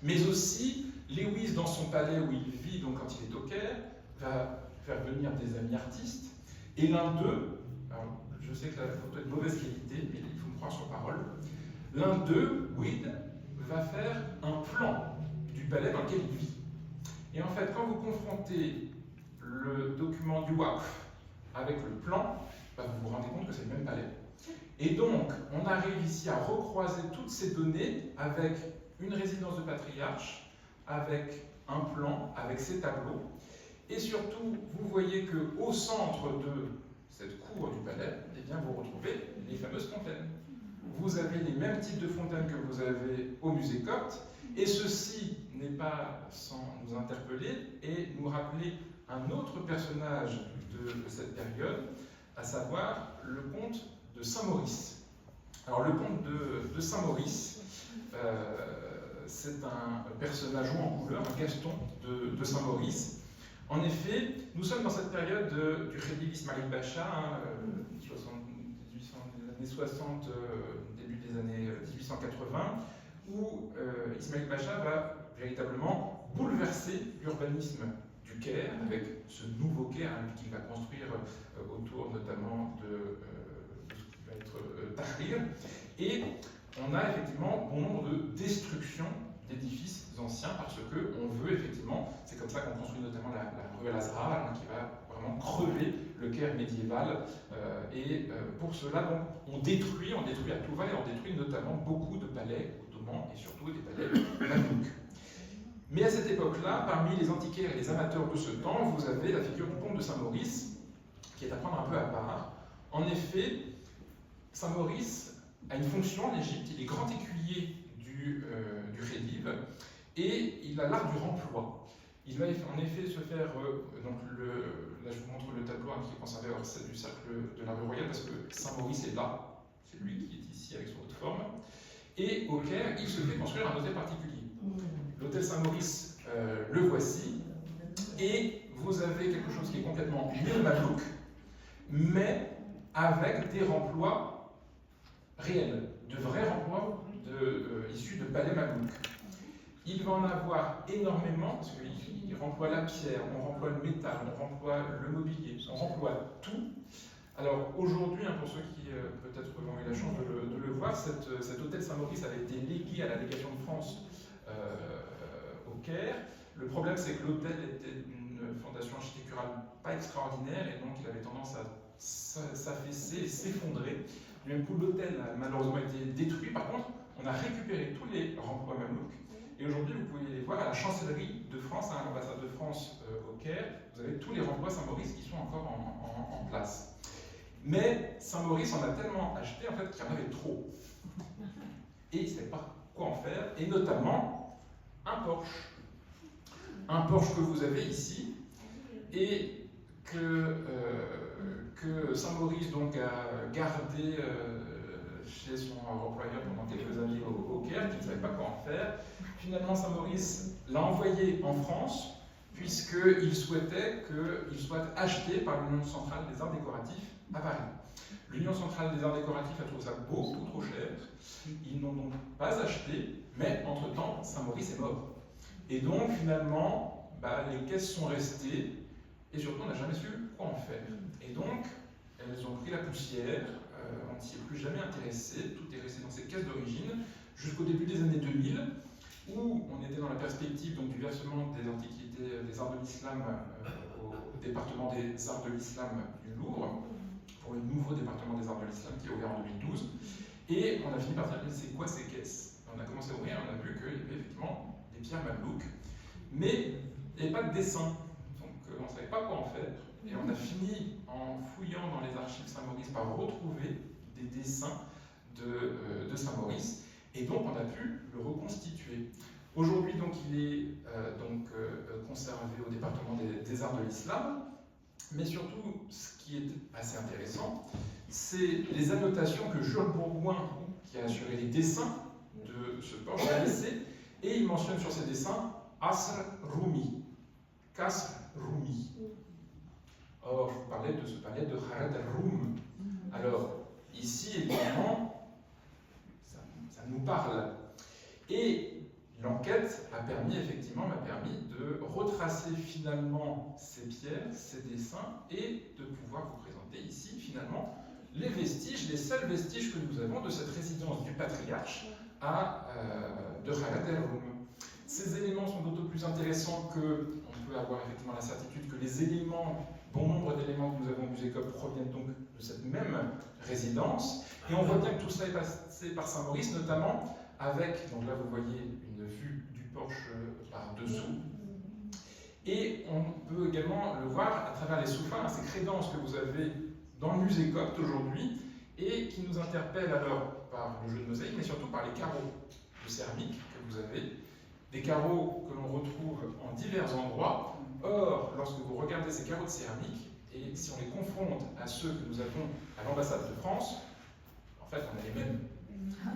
Mais aussi, Lewis, dans son palais où il vit, donc quand il est au Caire, va faire venir des amis artistes. Et l'un d'eux, alors je sais que la photo est de mauvaise qualité, mais il faut me croire sur parole, l'un d'eux, Weed, va faire un plan du palais dans lequel il vit. Et en fait, quand vous confrontez le document du Waqf avec le plan, vous vous rendez compte que c'est le même palais. Et donc, on arrive ici à recroiser toutes ces données avec une résidence de patriarche, avec un plan, avec ces tableaux. Et surtout, vous voyez qu'au centre de cette cour du palais, eh bien, vous retrouvez les fameuses fontaines. Vous avez les mêmes types de fontaines que vous avez au musée copte, et ceci n'est pas sans nous interpeller et nous rappeler un autre personnage de cette période, à savoir le comte de Saint-Maurice. Alors le comte de Saint-Maurice, c'est un personnage haut en couleur, un Gaston de Saint-Maurice. En effet, nous sommes dans cette période du Khedive Ismail Pacha, des années 60, début des années 1880, où Ismail Pacha va véritablement bouleverser l'urbanisme du Caire, avec ce nouveau Caire qu'il va construire autour notamment de ce qui va être Tahrir. Et on a effectivement bon nombre de destructions d'édifices anciens parce qu'on veut effectivement, c'est comme ça qu'on construit notamment la rue Al-Azhar, qui va vraiment crever le Caire médiéval. Et pour cela, donc, on détruit à tout va, et on détruit notamment beaucoup de palais ottomans et surtout des palais mamelouks. Mais à cette époque-là, parmi les antiquaires et les amateurs de ce temps, vous avez la figure du comte de Saint-Maurice, qui est à prendre un peu à part. En effet, Saint-Maurice a une fonction en Égypte, il est grand écuyer du Khedive, et il a l'art du remploi. Il va en effet se faire, là je vous montre le tableau qui est conservé du cercle de la rue Royale, parce que Saint-Maurice est là, c'est lui qui est ici avec son haute forme, et au Caire, il se fait construire un hôtel particulier. L'hôtel Saint-Maurice, le voici, et vous avez quelque chose qui est complètement néo-mamelouk, mais avec des remplois réels, de vrais remplois issus de palais mamelouks. Il va en avoir énormément, parce qu'il remploie la pierre, on remploie le métal, on remploie le mobilier, on remploie tout. Alors aujourd'hui, pour ceux qui peut-être ont eu la chance de le voir, cet hôtel Saint-Maurice avait été légué à la légation de France au Caire. Le problème, c'est que l'hôtel était une fondation architecturale pas extraordinaire, et donc il avait tendance à s'affaisser et s'effondrer. Du même coup, l'hôtel a malheureusement été détruit. Par contre, on a récupéré tous les remplois mamelouks. Et aujourd'hui, vous pouvez les voir à la chancellerie de France, à l'ambassade de France au Caire. Vous avez tous les remplois Saint-Maurice qui sont encore en place. Mais Saint-Maurice en a tellement acheté en fait, qu'il y en avait trop. Et il ne savait pas quoi en faire, et notamment un Porsche. Un Porsche que vous avez ici, et que Saint-Maurice donc a gardé chez son employeur pendant quelques années au Caire, qui ne savait pas quoi en faire. Finalement, Saint-Maurice l'a envoyé en France, puisqu'il souhaitait qu'il soit acheté par l'Union centrale des arts décoratifs à Paris. L'Union centrale des arts décoratifs a trouvé ça beaucoup trop cher. Ils n'ont donc pas acheté, mais entre-temps, Saint-Maurice est mort. Et donc, finalement, les caisses sont restées, et surtout, on n'a jamais su quoi en faire. Et donc, elles ont pris la poussière, on ne s'y est plus jamais intéressé, tout est resté dans ces caisses d'origine, jusqu'au début des années 2000, où on était dans la perspective donc, du versement des antiquités, des arts de l'islam au département des arts de l'islam du Louvre, pour le nouveau département des arts de l'islam qui est ouvert en 2012. Et on a fini par dire, c'est quoi ces caisses? On a commencé à ouvrir, on a vu qu'il y avait effectivement des pierres mamelouks, mais il n'y avait pas de dessin, donc on ne savait pas quoi en faire. Et on a fini, en fouillant dans les archives Saint-Maurice, par retrouver des dessins de Saint-Maurice, et donc on a pu le reconstituer. Aujourd'hui, donc, il est conservé au département des arts de l'islam, mais surtout, ce qui est assez intéressant, c'est les annotations que Jules Bourgoin, qui a assuré les dessins de ce Porsche, a laissé, et il mentionne sur ses dessins Asr Rumi, Kasr Rumi. Or, je vous parlais de ce palais de Khaled al-Roum. Alors, ici, évidemment, ça nous parle. Et l'enquête m'a permis de retracer finalement ces pierres, ces dessins, et de pouvoir vous présenter ici, finalement, les vestiges, les seuls vestiges que nous avons de cette résidence du patriarche de Khaled al-Roum. Ces éléments sont d'autant plus intéressants qu'on peut avoir effectivement la certitude que les éléments, bon nombre d'éléments que nous avons au musée Coop proviennent donc de cette même résidence. Et on voit bien que tout cela est passé par Saint-Maurice, notamment avec, donc là vous voyez une vue du Porsche par dessous. Et on peut également le voir à travers les soufins, ces crédences que vous avez dans le musée Copte aujourd'hui, et qui nous interpellent alors par le jeu de mosaïque, mais surtout par les carreaux de céramique que vous avez. Des carreaux que l'on retrouve en divers endroits. Or, lorsque vous regardez ces carreaux de céramique, et si on les confronte à ceux que nous avons à l'ambassade de France, en fait, on a les mêmes.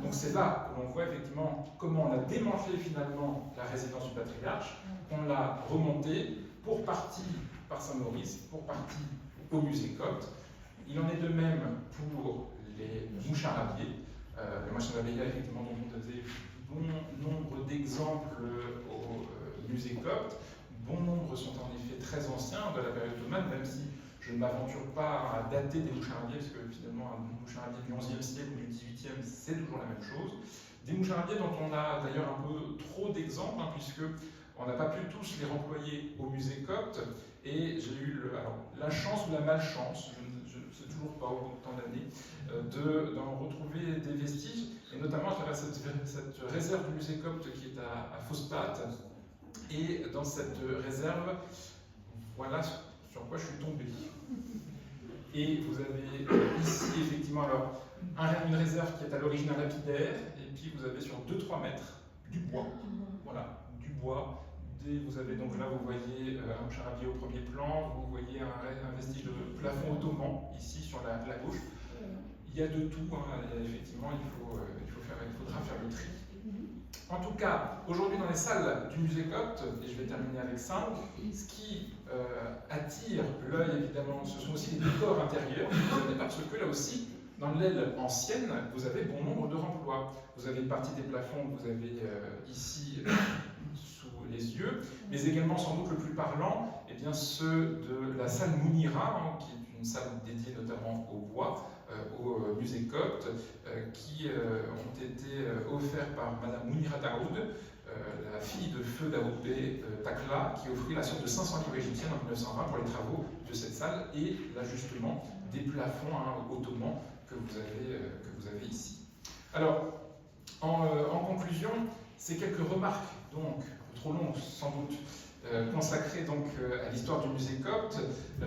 Donc c'est là que l'on voit effectivement comment on a démantelé finalement la résidence du patriarche, on l'a remontée pour partie par Saint-Maurice, pour partie au musée Copte. Il en est de même pour les moucharabiers. Les moucharabiers, effectivement, dont on avait bon nombre d'exemples au musée Copte. Bon nombre sont en effet très anciens de la période ottomane, même si je ne m'aventure pas à dater des moucharabiers, parce que finalement un moucharabier du XIe siècle ou du XVIIIe, c'est toujours la même chose. Des moucharabiers dont on a d'ailleurs un peu trop d'exemples, puisque on n'a pas pu tous les remployer au musée Copte, et j'ai eu la chance ou la malchance, je ne sais toujours pas au bout de tant d'années, d'en retrouver des vestiges, et notamment à travers cette réserve du musée Copte qui est à Fospat. Et dans cette réserve, voilà sur quoi je suis tombé. Et vous avez ici effectivement alors une réserve qui est à l'origine un lapidaire, et puis vous avez sur 2-3 mètres du bois. Voilà, du bois. Vous avez donc là, vous voyez un moucharabier au premier plan, vous voyez un vestige de plafond ottoman ici sur la gauche. Il y a de tout, effectivement, il faudra faire le tri. En tout cas, aujourd'hui dans les salles du musée Copte, et je vais terminer avec ça, ce qui attire l'œil évidemment, ce sont aussi les décors intérieurs, parce que là aussi, dans l'aile ancienne, vous avez bon nombre de remplois. Vous avez une partie des plafonds que vous avez ici sous les yeux, mais également sans doute le plus parlant, eh bien, ceux de la salle Mounira, hein, qui est une salle dédiée notamment au bois, au musée copte, qui ont été offerts par Madame Mounira Daoud, la fille de feu Daoud Bey Takla, qui offrit la somme de 500 livres égyptiennes en 1920 pour les travaux de cette salle et l'ajustement des plafonds ottomans que vous avez ici. Alors, en conclusion, ces quelques remarques, donc trop longues sans doute, consacrées donc à l'histoire du musée copte,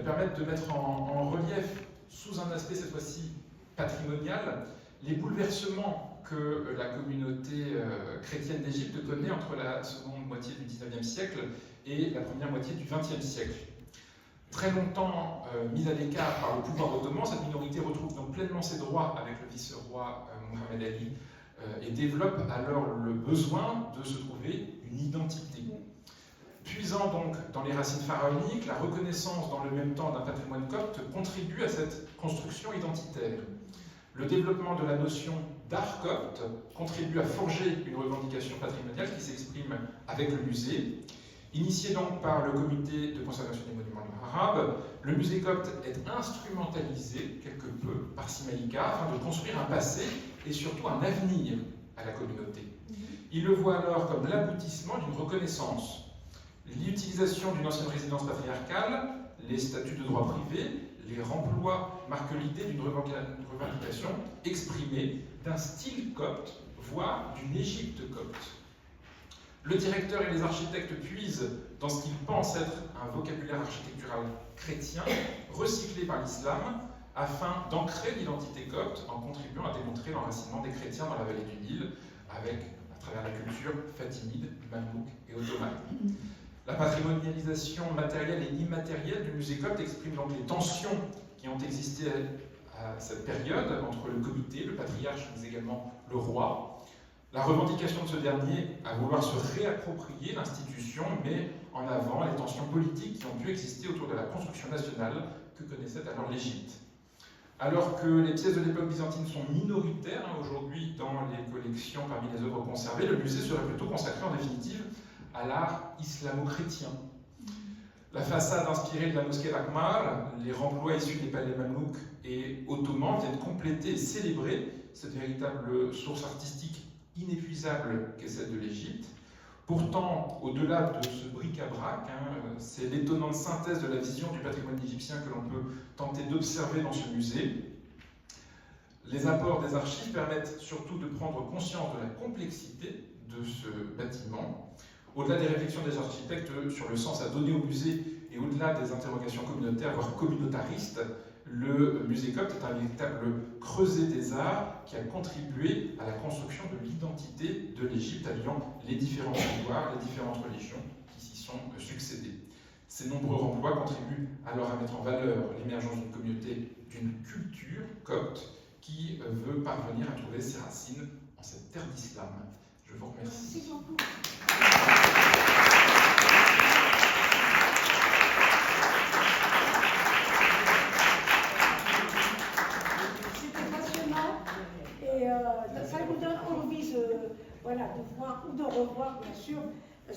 permettent de mettre en relief, sous un aspect cette fois-ci patrimonial, les bouleversements que la communauté chrétienne d'Égypte connaît entre la seconde moitié du XIXe siècle et la première moitié du XXe siècle. Très longtemps mise à l'écart par le pouvoir ottoman, cette minorité retrouve donc pleinement ses droits avec le vice-roi Mohamed Ali et développe alors le besoin de se trouver une identité. Puisant donc dans les racines pharaoniques, la reconnaissance dans le même temps d'un patrimoine copte contribue à cette construction identitaire. Le développement de la notion d'art copte contribue à forger une revendication patrimoniale qui s'exprime avec le musée. Initié donc par le comité de conservation des monuments arabes, le musée copte est instrumentalisé quelque peu par Simaïka afin de construire un passé et surtout un avenir à la communauté. Il le voit alors comme l'aboutissement d'une reconnaissance. L'utilisation d'une ancienne résidence patriarcale, les statuts de droit privé, les remplois marquent l'idée d'une revendication exprimée d'un style copte, voire d'une Égypte copte. Le directeur et les architectes puisent dans ce qu'ils pensent être un vocabulaire architectural chrétien, recyclé par l'islam, afin d'ancrer l'identité copte en contribuant à démontrer l'enracinement des chrétiens dans la vallée du Nil, à travers la culture fatimide, mamelouk et ottomane. La patrimonialisation matérielle et immatérielle du musée copte exprime donc les tensions qui ont existé à cette période entre le comité, le patriarche, mais également le roi. La revendication de ce dernier à vouloir se réapproprier l'institution met en avant les tensions politiques qui ont pu exister autour de la construction nationale que connaissait alors l'Égypte. Alors que les pièces de l'époque byzantine sont minoritaires aujourd'hui dans les collections parmi les œuvres conservées, le musée serait plutôt consacré en définitive à l'art islamo-chrétien. La façade inspirée de la mosquée d'Akmar, les remplois issus des palais mamelouks et ottomans viennent compléter et célébrer cette véritable source artistique inépuisable qu'est celle de l'Égypte. Pourtant, au-delà de ce bric-à-brac, c'est l'étonnante synthèse de la vision du patrimoine égyptien que l'on peut tenter d'observer dans ce musée. Les apports des archives permettent surtout de prendre conscience de la complexité de ce bâtiment. Au-delà des réflexions des architectes sur le sens à donner au musée et au-delà des interrogations communautaires, voire communautaristes, le musée copte est un véritable creuset des arts qui a contribué à la construction de l'identité de l'Égypte, alliant les différents pouvoirs, les différentes religions qui s'y sont succédées. Ces nombreux remplois contribuent alors à mettre en valeur l'émergence d'une communauté, d'une culture copte qui veut parvenir à trouver ses racines en cette terre d'islam. Je vous remercie. Merci beaucoup. Ça nous donne envie de voir ou de revoir, bien sûr,